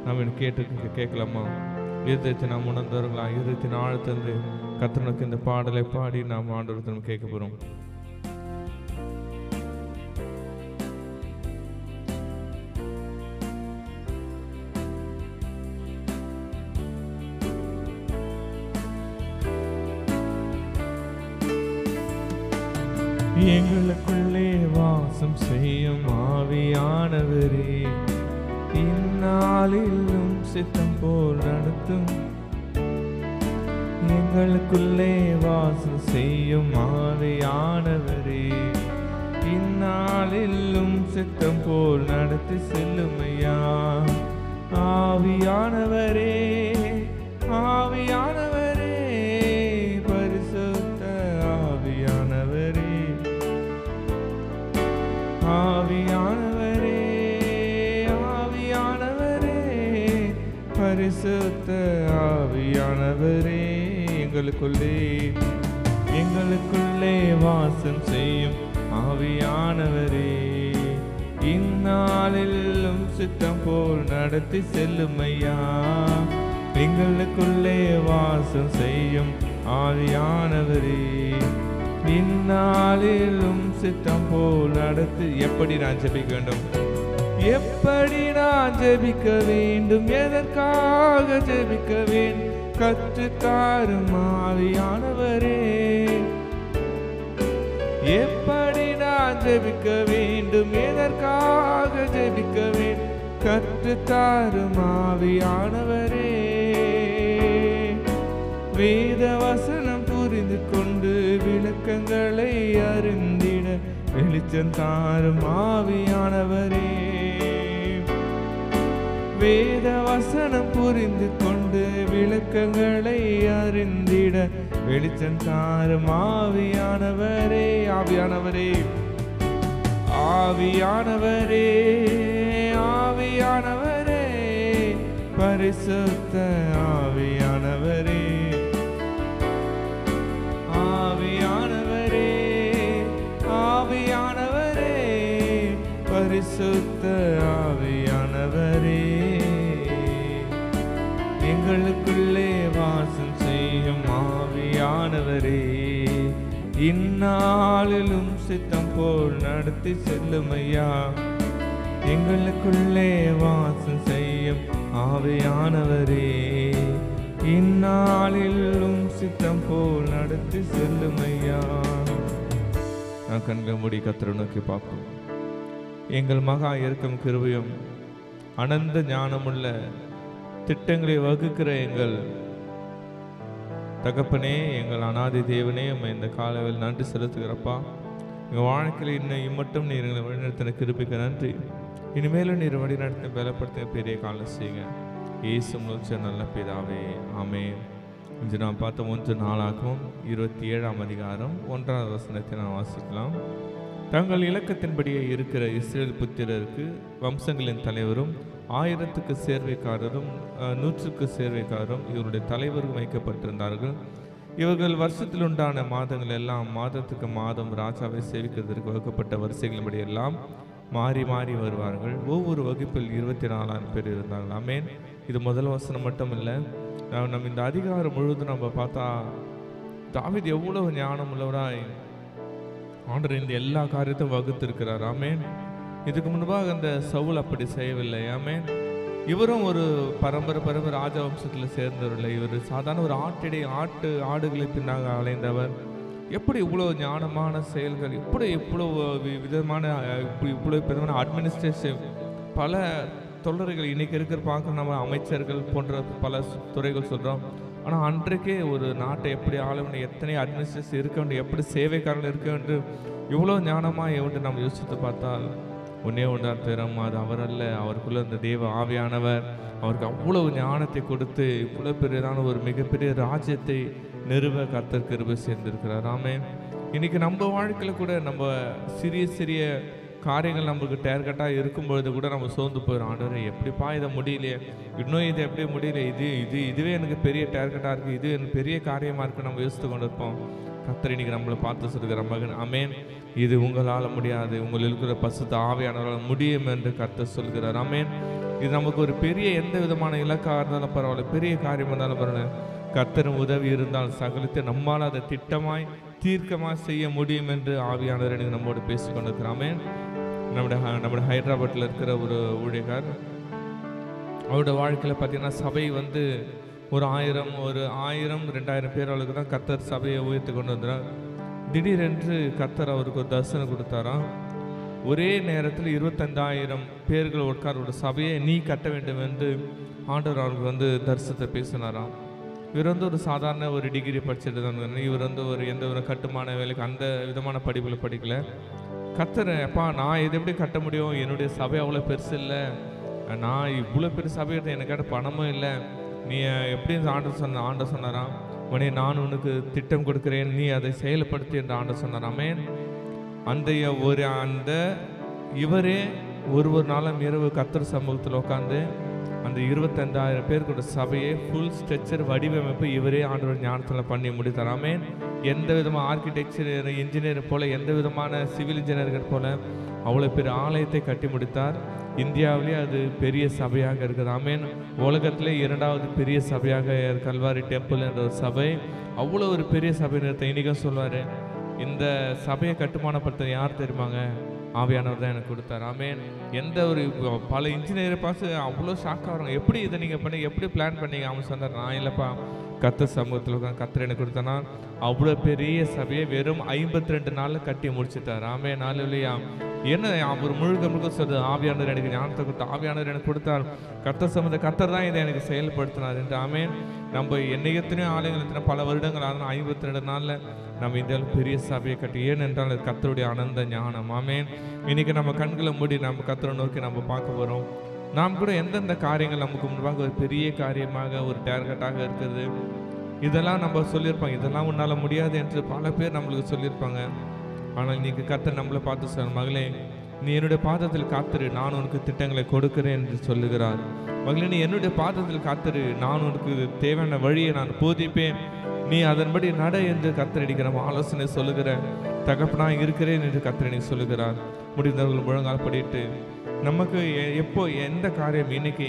நாம் கேட்கலாமா? இருதயத்தை நாம் உணர்ந்தவர்களா? இருதயத்தின் ஆழத்திலிருந்து கர்த்தருக்கு இந்த பாடலை பாடி நாம் ஆண்டவரத்தை நம்ம கேட்க போகிறோம். எங்களுக்குள்ளே வாசம் செய்யும் ஆவியானவரே, இந்நாளிலும் சித்தம் போல் நடத்தும். எங்களுக்குள்ளே வாசம் செய்யும் ஆவியானவரே, இந்நாளிலும் சித்தம் போல் நடத்தி செல்லுமையா. ஆவியானவரே, ஆவியானவரே, பரிசுத்த ஆவியானவரே, ஆவியானவரே, ஆவியானவரே, பரிசுத்த ஆவியானவரே, எங்களுக்குள்ளே வாசம் செய்யும் ஆவியானவரே, இந்நாளிலும் சித்தம் போல் நடத்தி செல்லுமையா. எங்களுக்குள்ளே வாசம் செய்யும் ஆவியானவரே, இந்நாளிலும் சித்தம் போல் நடத்தி. எப்படி நான் ஜெபிக்க வேண்டும்? எப்படி நான் ஜெபிக்க வேண்டும்? எதற்காக ஜெபிக்க வேண்டும்? கற்றுத்தாரும் ஆவியானவரே. எப்படி நான் ஜெபிக்க வேண்டும்? எதற்காக ஜெபிக்க வேண்டும்? கற்றுத்தாரும் ஆவியானவரே. வேத வசனம் புரிந்து கொண்டு விளக்கங்களை அறிந்திட வெளிச்சம் தாரும் ஆவியானவரே. வேத வசனம் புரிந்து கொண்டு விளக்கங்களை அறிந்திட வெளிச்சம் தாரும் ஆவியானவரே. ஆவியானவரே, ஆவியானவரே, ஆவியானவரே, பரிசுத்த ஆவியானவரே, ஆவியானவரே, ஆவியானவரே, பரிசுத்த ஆவியானவரே, எங்களுக்குள்ளே வாசம் செய்யும் ஆவியானவரே, இந்நாளிலும் சித்தம் போல் நடத்தி செல்லுமையா. எங்களுக்குள்ளே வாசம் செய்யும் ஆவியானவரே, இந்நாளிலும் சித்தம் போல் நடத்தி செல்லுமையா. நான் கண்கள் மூடி கர்த்தரை நோக்கி பார்ப்போம். எங்கள் மகா இருக்கும் கிருபையும் அனந்த ஞானமுள்ள திட்டங்களை வகுக்கிற எங்கள் தகப்பனே, எங்கள் அநாதி தேவனே, உம்மை இந்த காலையில் நன்றி செலுத்துகிறப்பா. எங்கள் வாழ்க்கையில் இன்னும் இம்மட்டும் நீர் எங்களை வழிநடத்தின கிருபைக்கு நன்றி. இனிமேலும் நீர் வழிநடத்தின பலப்படுத்த பெரிய காலம் செய்யுங்க. இயேசு மூலம் நல்ல பிதாவே, ஆமென். இன்று நாம் பார்த்த 1 நாளாகவும் 27ஆம் அதிகாரம் 1வது வசனத்தை நாம் வாசிக்கலாம். தங்கள் இலக்கத்தின்படியே இருக்கிற இஸ்ரேல் புத்திரருக்கு வம்சங்களின் தலைவரும் 1000க்கு சேர்வைக்காரரும் 100க்கு சேர்வைக்காரரும் இவருடைய தலைவரும் வைக்கப்பட்டிருந்தார்கள். இவர்கள் வருஷத்தில் உண்டான மாதங்கள் எல்லாம் மாதத்துக்கு மாதம் ராஜாவை சேவிக்கிறதற்கு வகுக்கப்பட்ட வரிசைகளின்படி எல்லாம் மாறி மாறி வருவார்கள். ஒவ்வொரு வகுப்பில் 24,000 பேர் இருந்தார்கள். ஆமென். இது முதல் வசனம் மட்டும் இல்லை, நம்ம இந்த அதிகாரம் முழுவதும் நம்ம பார்த்தா தாவீது எவ்வளவு ஞானம் உள்ளவராய் ஆண்டவர் இந்த எல்லா காரியத்தையும் வகுத்திருக்கிறார். ஆமென். இதுக்கு முன்பாக அந்த சவுல் அப்படி செய்யவில்லை. ஆமென். இவரும் ஒரு பரம்பரை ராஜவம்சத்தில் சேர்ந்தவர்கள். இவர் சாதாரண ஒரு ஆடுகளை பின்னாக அலைந்தவர். எப்படி இவ்வளோ ஞானமான செயல்கள், இவ்வளோ விதமான அட்மினிஸ்ட்ரேஷன், பல தொழில்கள் இன்னைக்கு இருக்கிற பார்க்க நம்ம அமைச்சர்கள் போன்ற பல துறைகள் சொல்கிறோம். ஆனால் அன்றைக்கே ஒரு நாட்டை எப்படி ஆள வேண்டும், எத்தனை அட்மினிஸ்ட்ரேஷன் இருக்க வேண்டும், எப்படி சேவைக்காரர்கள் இருக்க வேண்டும், இவ்வளோ ஞானமாக எவ்வளோ நம்ம யோசித்து பார்த்தால் ஒன்றே ஒன்றார் தரும், அது அவரல்ல, அவருக்குள்ள இந்த தேவ ஆவியானவர் அவருக்கு அவ்வளவு ஞானத்தை கொடுத்து இவ்வளோ பெரியதான ஒரு மிகப்பெரிய ராஜ்யத்தை நிறுவ கர்த்தர் கிருபை சேர்ந்திருக்கிறார். ஆமென். இன்னைக்கு நம்ம வாழ்க்கையில் கூட நம்ம சிறிய காரியங்கள் நமக்கு டேர்கட்டாக இருக்கும்பொழுது கூட நம்ம சோர்ந்து போயிடும். ஆண்டவரே, எப்படிப்பா இதை முடியலையே, இன்னும் இது எப்படி முடியல, இதுவே எனக்கு பெரிய டேர்கட்டாக இருக்குது, இது எனக்கு பெரிய காரியமாக இருக்குது, நம்ம யோசித்து கொண்டு இருப்போம். கர்த்தர் இன்னைக்கு நம்மளை பார்த்து சொல்கிற மகன், ஆமென், இது உங்களால் முடியாது, உங்களில் இருக்கிற பசுத்த ஆவியானவரால் முடியும் என்று கர்த்தர் சொல்கிறார். ஆமென். இது நமக்கு ஒரு பெரிய எந்த விதமான இலக்காக இருந்தாலும் பரவாயில்ல, பெரிய காரியம் இருந்தாலும் பரவாயில்ல, கர்த்தரும் உதவி இருந்தால் சகலத்தை நம்மால் அதை திட்டமாய் தீர்க்கமாக செய்ய முடியும் என்று ஆவியானவர் எனக்கு நம்மோடு பேசி கொண்டிருக்கிறாமே. நம்முடைய ஹைதராபாத்தில் இருக்கிற ஒரு ஊழியக்கார், அவருடைய வாழ்க்கையில் பார்த்தீங்கன்னா சபை ஒரு 1000-2000 பேர் அவளுக்கு தான் கர்த்தர் சபையை உயர்த்தி கொண்டு வந்துறார். திடீரென்று கர்த்தர் அவருக்கு ஒரு தரிசனம் கொடுத்தாராம். ஒரே நேரத்தில் 25,000 பேர்கள் உட்கார ஒரு சபையை நீ கட்ட வேண்டும் என்று ஆண்டவர் அவருக்கு தரிசனத்தை பேசினாராம். இவர் ஒரு சாதாரண ஒரு டிகிரி படிச்சுட்டு தான், இவர் எந்த ஒரு கட்டுமான வேலைக்கு அந்த விதமான படிப்பில் படிக்கல. கர்த்தர், அப்பா நான் இதை எப்படி கட்ட முடியும், என்னுடைய சபை அவ்வளோ பெருசு இல்லை, நான் இவ்வளோ பெரிய சபை எனக்கிட்ட பணமும் இல்லை, நீ எப்படி ஆண்டவர் சொன்னாராம், உடனே நான் உனக்கு திட்டம் கொடுக்கிறேன், நீ அதை செயல்படுத்தி என்று ஆண்டவர் சொன்னாராமே. இவரே ஒரு நாளும் இரவு கர்த்தர் சமூகத்தில் உட்காந்து அந்த 25,000 பேருக்கோட சபையை ஃபுல் ஸ்ட்ரக்சர் வடிவமைப்பு இவரே ஆண்டவர் ஞானத்தில் பண்ணி முடித்தாராமே. எந்த விதமான ஆர்கிடெக்சர் இன்ஜினியர் போல, எந்த விதமான சிவில் இன்ஜினியர்கள் போல அவ்வளோ பெரிய ஆலயத்தை கட்டி முடித்தார். இந்தியாவிலே அது பெரிய சபையாக இருக்குது. ஆமேன். உலகத்திலே 2வது பெரிய சபையாக கல்வாரி டெம்பிள் என்ற ஒரு சபை, அவ்வளோ ஒரு பெரிய சபை நிறுத்த இன்றைக்கும் சொல்வார். இந்த சபையை கட்டுமானப்படுத்த யார் தெரியுமாங்க? ஆவியானவர் தான் எனக்கு கொடுத்தார். ஆமேன். எந்த ஒரு பல இன்ஜினியரை பார்த்து அவ்வளோ ஷாக்காக வராங்க, எப்படி இதை நீங்கள் பண்ணி எப்படி பிளான் பண்ணீங்க? அவன் சொன்னார், நான் இல்லைப்பா, கர்த்தர் சமூகத்தில் கர்த்தர் எனக்கு கொடுத்தனா அவ்வளோ பெரிய சபையை வெறும் 52 நாளில் கட்டி முடிச்சுட்டார். ஆமேன். நாளிலையா என்ன அவர் முழுக்க சொல்றது, ஆவியானவர் எனக்கு ஞானத்தை கொடுத்தார், ஆவியானவர் எனக்கு கொடுத்தார், கர்த்தர் சமூகத்தை கர்த்தர் தான் இதை எனக்கு செயல்படுத்தினார் என்று. ஆமேன். நம்ம எத்தனையோ ஆலயங்கள் பல வருடங்கள் ஆனால் 52 நாளில் நம்ம இந்தியாவில் பெரிய சபையை கட்டி, ஏனென்றால் அது கர்த்தருடைய ஆனந்த ஞானம். ஆமேன். இன்னைக்கு நம்ம கண்களை மூடி நம்ம கர்த்தரை நோக்கி நம்ம பார்க்க போகிறோம். நாம் கூட எந்தெந்த காரியங்கள் நமக்கு முன்பாக ஒரு பெரிய காரியமாக ஒரு டார்கெட்டாக இருக்கிறது, இதெல்லாம் நம்ம சொல்லியிருப்பாங்க, இதெல்லாம் உன்னால் முடியாது என்று பல பேர் நம்மளுக்கு சொல்லியிருப்பாங்க. ஆனால் இன்னைக்கு கர்த்தர் நம்மளை பார்த்து சொல்ல, மகளே நீ என்னுடைய பாதத்தில் காத்திரு, நான் உனக்கு திட்டங்களை கொடுக்கிறேன் என்று சொல்லுகிறார். மகளே நீ என்னுடைய பாதத்தில் காத்திரு, நான் உனக்கு தேவையான வழியை நான் போதிப்பேன், நீ அதன்படி நட என்று கர்த்தரடிக்கிற ஆலோசனை சொல்லுகிற தகப்பனாக இருக்கிறேன் என்று கர்த்தரடி சொல்லுகிறார். முடிந்தவர்கள் முழங்கால் படிட்டு நமக்கு எப்போ எந்த காரியம் இன்னைக்கு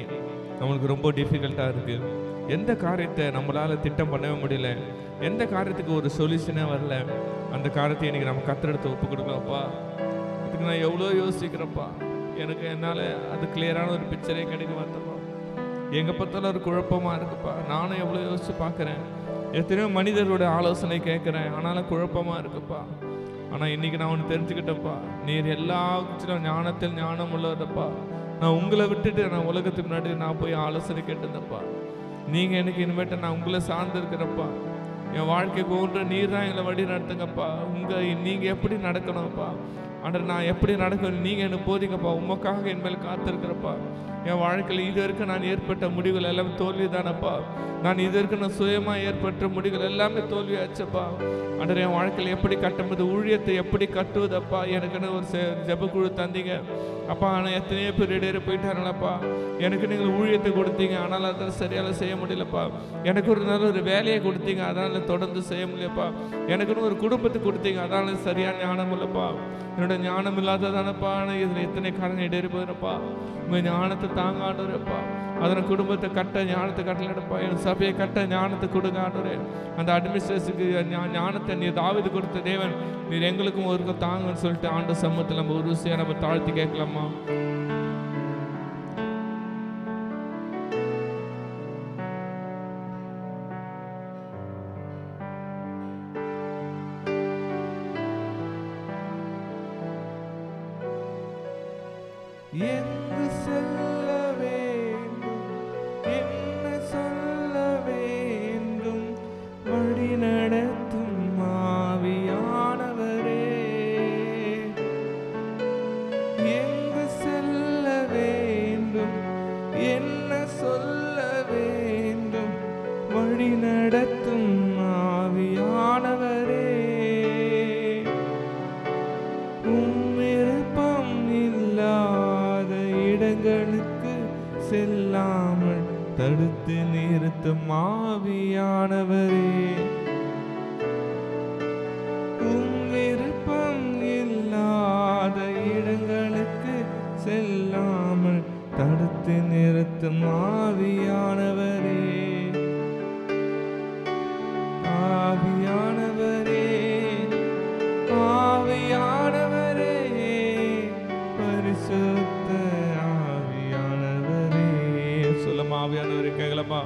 நம்மளுக்கு ரொம்ப டிஃபிகல்ட்டாக இருக்குது, எந்த காரியத்தை நம்மளால் திட்டம் பண்ணவே முடியல, எந்த காரியத்துக்கு ஒரு சொல்யூஷனே வரல, அந்த காரியத்தை இன்னைக்கு நம்ம கர்த்தரெடுத்து ஒப்பு கொடுக்கலாம்ப்பா. இதுக்கு நான் எவ்வளோ யோசிக்கிறேன்ப்பா, எனக்கு என்னால் அது கிளியரான ஒரு பிக்சரே கிடைக்க மாட்டேப்பா, எங்கே பார்த்தாலும் ஒரு குழப்பமாக இருக்குப்பா, நானும் எவ்வளோ யோசிச்சு பார்க்குறேன், எத்தனையோ மனிதரோட ஆலோசனை கேட்குறேன், ஆனாலும் குழப்பமாக இருக்குப்பா. ஆனால் இன்றைக்கி நான் ஒன்று தெரிஞ்சுக்கிட்டேன்ப்பா, நீர் எல்லா ஞானத்தில் ஞானம் உள்ளதப்பா, நான் உங்களை விட்டுட்டு நான் உலகத்துக்கு முன்னாடி நான் போய் ஆலோசனை கேட்டிருந்தேன்ப்பா, நீங்கள் எனக்கு இனிமேட்டு நான் உங்களை சார்ந்து இருக்கிறப்பா, என் வாழ்க்கைக்கு ஒன்று நீர் தான் எங்களை வழி நடத்துங்கப்பா. நீங்கள் எப்படி நடக்கணும்ப்பா ஆண்டவர், நான் எப்படி நடக்கணும் நீங்கள் எனக்கு போதிங்கப்பா. உமக்காக என் மேல் காத்திருக்கிறப்பா. என் வாழ்க்கையில் இது வரைக்கும் நான் ஏற்பட்ட முடிவுகள் எல்லாமே தோல்வி தானப்பா. நான் இது வரைக்கும் நான் சுயமாக ஏற்பட்ட முடிவுகள் எல்லாமே தோல்வியாச்சப்பா. ஆண்டவர், என் வாழ்க்கையில் எப்படி கட்டும்போது ஊழியத்தை எப்படி கட்டுவதப்பா எனக்குன்னு ஒரு ஜெபக்குழு தந்தீங்க அப்பா. ஆனால் எத்தனையோ பேர் இடையே போயிட்டாங்களப்பா. எனக்கு நீங்கள் ஊழியத்தை கொடுத்தீங்க, ஆனால் அதனால் சரியாக செய்ய முடியலப்பா. எனக்கு ஒரு நல்ல ஒரு வேலையை கொடுத்தீங்க, அதனால் தொடர்ந்து செய்ய முடியலப்பா. எனக்குன்னு ஒரு குடும்பத்தை கொடுத்தீங்க, அதனால் சரியான ஞானம் இல்லைப்பா. என்னோட ஞானம் இல்லாததானப்பா. ஆனால் இதில் எத்தனை காரணம் இடையே போயிடப்பா. உங்கள் ஞானத்தை தாங்க ஆண்டவரேப்பா. அதனை குடும்பத்தை கட்ட ஞானத்தை கட்டலப்பா. என் சபையை கட்ட ஞானத்தை கொடுங்க ஆண்டவரே. அந்த அட்மினிஸ்ட்ரேஷனுக்கு ஞானத்தை நீர் தாவீது கொடுத்த தேவன் நீர் எங்களுக்கும் ஒரு தாங்கன்னு சொல்லிட்டு ஆண்டு சமூகத்தில் நம்ம ஒரு விஷயம் நம்ம தாழ்த்தி கேட்கலாமா? எங்கு செல்ல வேண்டும், என்ன சொல்ல வேண்டும், வழி நடத்தும் ஆவியானவரே. எங்கு செல்ல வேண்டும், என்ன சொல்ல வேண்டும், வழி நடத்தும் ஆவியானவரே. விருப்பம் இல்லாத இடங்களுக்கு செல்லாமல் தடுத்து நிறுத்தும் ஆவியானவரே. விருப்பம் இல்லாத இடங்களுக்கு செல்லாமல் தடுத்து நிறுத்தும் ஆவியானவரே. ஆவியானவரே, ஆவியானவரே, பரிசுத்த ஆவியானவரே. சொல்லமா ஆவியானவரே, கேட்கலாமா?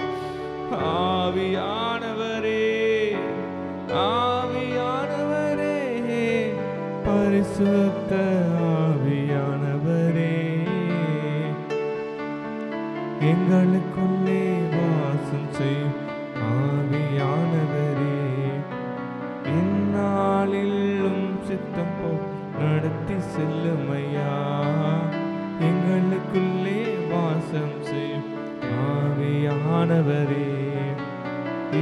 ஆவியானவரே, ஆவியானவரே, பரிசுத்த ஆவியானவரே, எங்களுக்குள்ளே வாசம் செய்யும் ஆவியானவரே, இந்நாளிலும் சித்தம் போல் நடத்தி செல்லுமையா. எங்களுக்குள்ளே வாசம் செய்யும் ஆவியானவரே,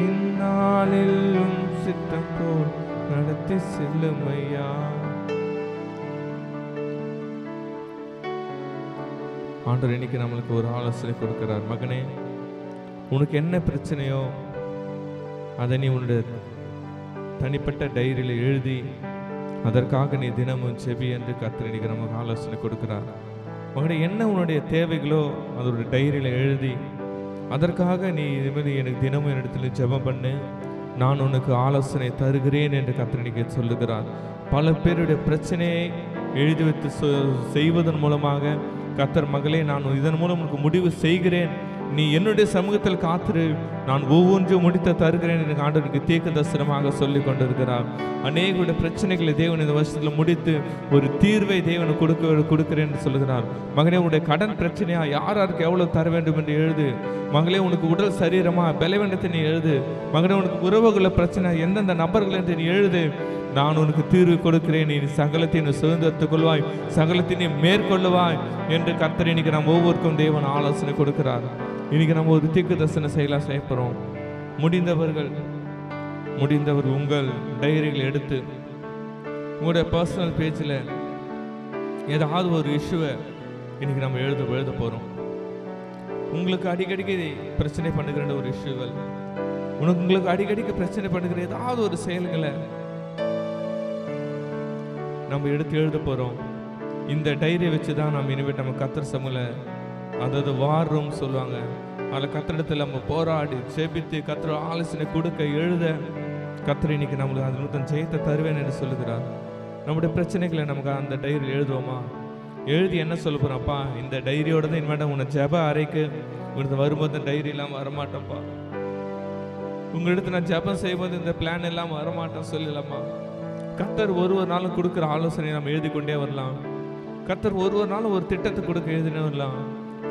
இந்நாளிலும் சித்தம் போல் நடத்தி செல்லுமையா. ஆண்டவர் இன்னைக்கு நம்மளுக்கு ஒரு ஆலோசனை கொடுக்கிறார். மகனே, உனக்கு என்ன பிரச்சனையோ அதை நீ உன்னுடைய தனிப்பட்ட டைரியில் எழுதி அதற்காக நீ தினமும் செபி என்று கர்த்தர் இன்னைக்கு நமக்கு ஆலோசனை கொடுக்கிறார். மகனே, என்ன உன்னுடைய தேவைகளோ அதோட டைரியில் எழுதி அதற்காக நீ இதுமாதிரி எனக்கு தினமும் இடத்துல ஜெபம் பண்ணு, நான் உனக்கு ஆலோசனை தருகிறேன் என்று கர்த்தர் இன்னைக்கு சொல்லுகிறார். பல பேருடைய பிரச்சனையை எழுதி வைத்து செய்வதன் மூலமாக கர்த்தர், மகளே, நான் இதன் மூலம் உனக்கு முடிவு செய்கிறேன், நீ என்னுடைய சமூகத்தில் காத்திரு, நான் ஒவ்வொன்றும் முடித்த தருகிறேன் என்று ஆண்டவருக்கு தீர்க்க தரிசனமாக சொல்லி கொண்டிருக்கிறார். அநேக பிரச்சனைகளை தேவன் இந்த வருஷத்தில் முடித்து ஒரு தீர்வை தேவன் கொடுக்கிறேன் என்று சொல்லுகிறார். மகனே, உன்னுடைய கடன் பிரச்சனையா, யாருக்கு எவ்வளவு தர வேண்டும் என்று எழுது. மகளே, உனக்கு உடல் சரீரமா பலவீனத்தை நீ எழுது. மகனே, உனக்கு உறவுகளை பிரச்சனை எந்தெந்த நபர்கள் என்று நீ எழுது. நான் உனக்கு தீர்வு கொடுக்கிறேன், நீ சகலத்தை நீ சுதந்திரத்துக் கொள்வாய், சகலத்தை நீ மேற்கொள்ளுவாய் என்று கர்த்தர் இன்னைக்கு நம்ம ஒவ்வொருக்கும் தேவன் ஆலோசனை கொடுக்கிறார். இன்னைக்கு நம்ம ஒரு தீர்க்க தரிசன செயலாக செய்ய போகிறோம். முடிந்தவர் உங்கள் டைரிகளை எடுத்து உங்களுடைய பர்சனல் பேஜில் ஏதாவது ஒரு இஷ்யூவை இன்னைக்கு நம்ம எழுத போகிறோம். உங்களுக்கு அடிக்கடிக்கு பிரச்சனை பண்ணுகிற ஒரு இஷ்யூகள், உங்களுக்கு அடிக்கடிக்கு பிரச்சனை பண்ணுகிற ஏதாவது ஒரு செயல்களை நம்ம எடுத்து எழுத போகிறோம். இந்த டைரியை வச்சு தான் நம்ம இனிமேல் நம்ம கர்த்தர் சமூகல, அதாவது வார் ரூம் சொல்லுவாங்க, அதில் கர்த்தரிடத்தில் நம்ம போராடி செபித்து கர்த்தர் ஆலோசனை கொடுக்க எழுத கர்த்தர் இன்னைக்கு நம்மளுக்கு அந்த நூத்தன் ஜெயத்தை தருவேன் என்று சொல்லுகிறார். நம்முடைய பிரச்சனைகளை நமக்கு அந்த டைரியில் எழுதுவோமா? எழுதி என்ன சொல்ல போகிறோம்ப்பா, இந்த டைரியோட தான் இனிமேல் உன்னை ஜெப அறைக்கு உனக்கு வரும்போது டைரி இல்லாமல் வரமாட்டோம்ப்பா, உங்களிடத்து நான் ஜெபம் செய்யும்போது இந்த பிளான் எல்லாம் வரமாட்டேன் சொல்லலாமா? கர்த்தர் ஒரு நாளும் கொடுக்குற ஆலோசனை நம்ம எழுதி கொண்டே வரலாம். கர்த்தர் ஒரு நாளும் ஒரு திட்டத்தை கொடுக்க எழுதினே வரலாம்.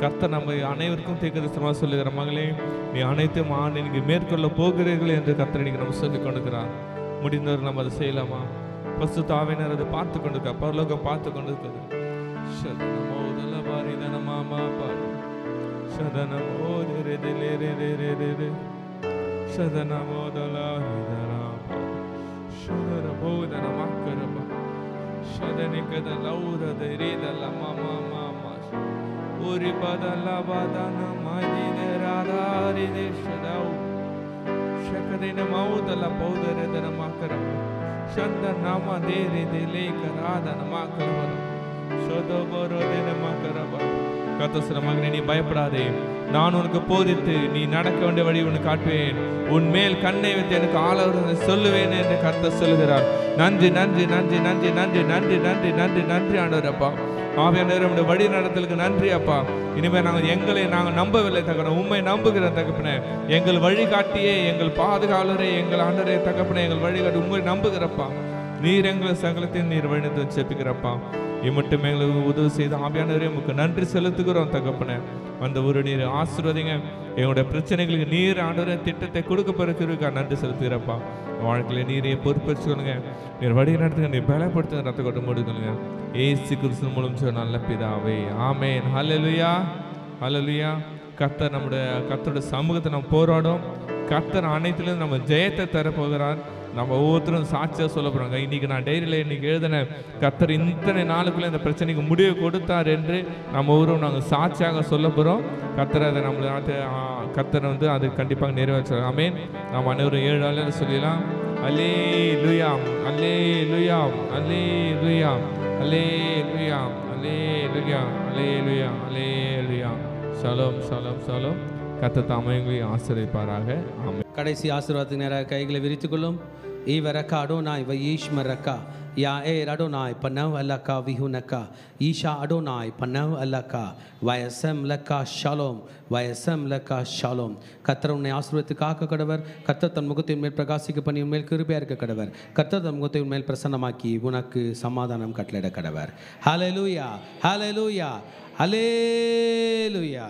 கர்த்தர் நம்ம அனைவருக்கும் தீர்க்கதரிசனமாக சொல்லுகிற மகளே, நீ அனைத்தும் நீங்க மேற்கொள்ள போகிறீர்கள் என்று கர்த்தர் இன்னைக்கு நம்ம சொல்லிக் கொண்டிருக்கிறார். முடிந்தவர் நம்ம அதை செய்யலாமா? பரிசுத்த ஆவியானவர் அதை பார்த்து கொண்டிருக்க, பரலோகம் பார்த்து கொண்டிருக்கிறது. மகனே, நீ பயப்படாதே, நான் உனக்கு போதித்து நீ நடக்க வேண்டிய வழி உனக்கு காட்டுவேன், உன் மேல் கண்ணை வைத்து எனக்கு ஆலோசனை சொல்லுவேன் என்று கர்த்தர் சொல்லுகிறார். நன்றி நன்றி நன்றி நன்றி நன்றி நன்றி நன்றி நன்றி நன்றி ஆண்டவர் அப்பா. ஆவியானவரே, நம்முடைய வழி நடத்தலுக்கு நன்றி அப்பா. இனிமேல் நாங்கள் நம்பவில்லை தகப்பனே, உண்மை நம்புகிற தகப்பனே, எங்கள் வழிகாட்டியே, எங்கள் பாதுகாவலரே, எங்கள் ஆண்டரே தகப்பனே, எங்கள் வழிகாட்டி உண்மை நம்புகிறப்பா. நீர் எங்கள் சகலத்தையும் நீர் வழிநடத்தி செப்பிக்கிறப்பா. இம்மட்டும் எங்களுக்கு உதவி செய்த ஆவியானவரே, உங்களுக்கு நன்றி செலுத்துகிறோம் தகப்பனே. அந்த ஒரு நீர் ஆசீர்வதிங்க. எங்களுடைய பிரச்சனைகளுக்கு நீர் ஆண்டவரே திட்டத்தை கொடுக்க பிறகு நன்றி செலுத்துகிறப்பா. வாழ்க்கையில நீரையை பொறுப்பேற்று சொல்லுங்க, நீர் வழி நடத்துங்க, நீர் பலப்படுத்துங்க, ரத்த கொட்ட முடியுங்க. ஏசு கிறிஸ்து மூலம் நல்ல பிதாவே, ஆமென். ஹல்லேலூயா ஹல்லேலூயா. கர்த்தருடைய சமூகத்தை நம்ம போராடும். கர்த்தர் அனைத்திலும் நம்ம ஜெயத்தை தரப்போகிறார். நம்ம ஒவ்வொருத்தரும் சாட்சியாக சொல்ல போகிறாங்க. இன்றைக்கி நான் டைரியில் இன்றைக்கி எழுதின கர்த்தர் இத்தனை நாளுக்குள்ளே இந்த பிரச்சனைக்கு முடிவு கொடுத்தார் என்று நம்ம ஒவ்வொருவரும் நாங்கள் சாட்சியாக சொல்ல போகிறோம். கர்த்தர் அதை கர்த்தரை அது கண்டிப்பாக நிறைவேற்றுறாங்க. ஆமென். நாம் அனைவரும் 7 நாளில் சொல்லிடலாம். Alleluia alleluia alleluia alleluia alleluia alleluia alleluia. ஷலோம் ஷலோம் ஷலோம். கர்த்தர் தாமே உங்களை ஆசீர்வதிப்பாராக. ஆமென். கடைசி ஆசீர்வாதத்துக்கு நேராக கைகளை விரித்துக் கொள்ளும். ஈவரக்கா அடோனாய் வயீஷ்மரக்கா யா அடோனாய் பனவ் அல்லக்கா விஹுனக்கா ஈஷா அடோனாய் பனவ் அல்லக்கா வயசம் லக்கா ஷாலோம் வயசம் லக்கா ஷாலோம். கர்த்தர் உன்னை ஆசீர்வதித்து காக்க கடவர். கர்த்தர் தன் முகத்தின் மேல் பிரகாசிக்க பண்ணி உன்மேல் கிருபையாக இருக்க கடவர். கர்த்தர் தன் முகத்தை உன்மேல் பிரசன்னமாக்கி உனக்கு சமாதானம் கட்டளையிட கடவர். ஹல்லேலூயா ஹல்லேலூயா ஹல்லேலூயா.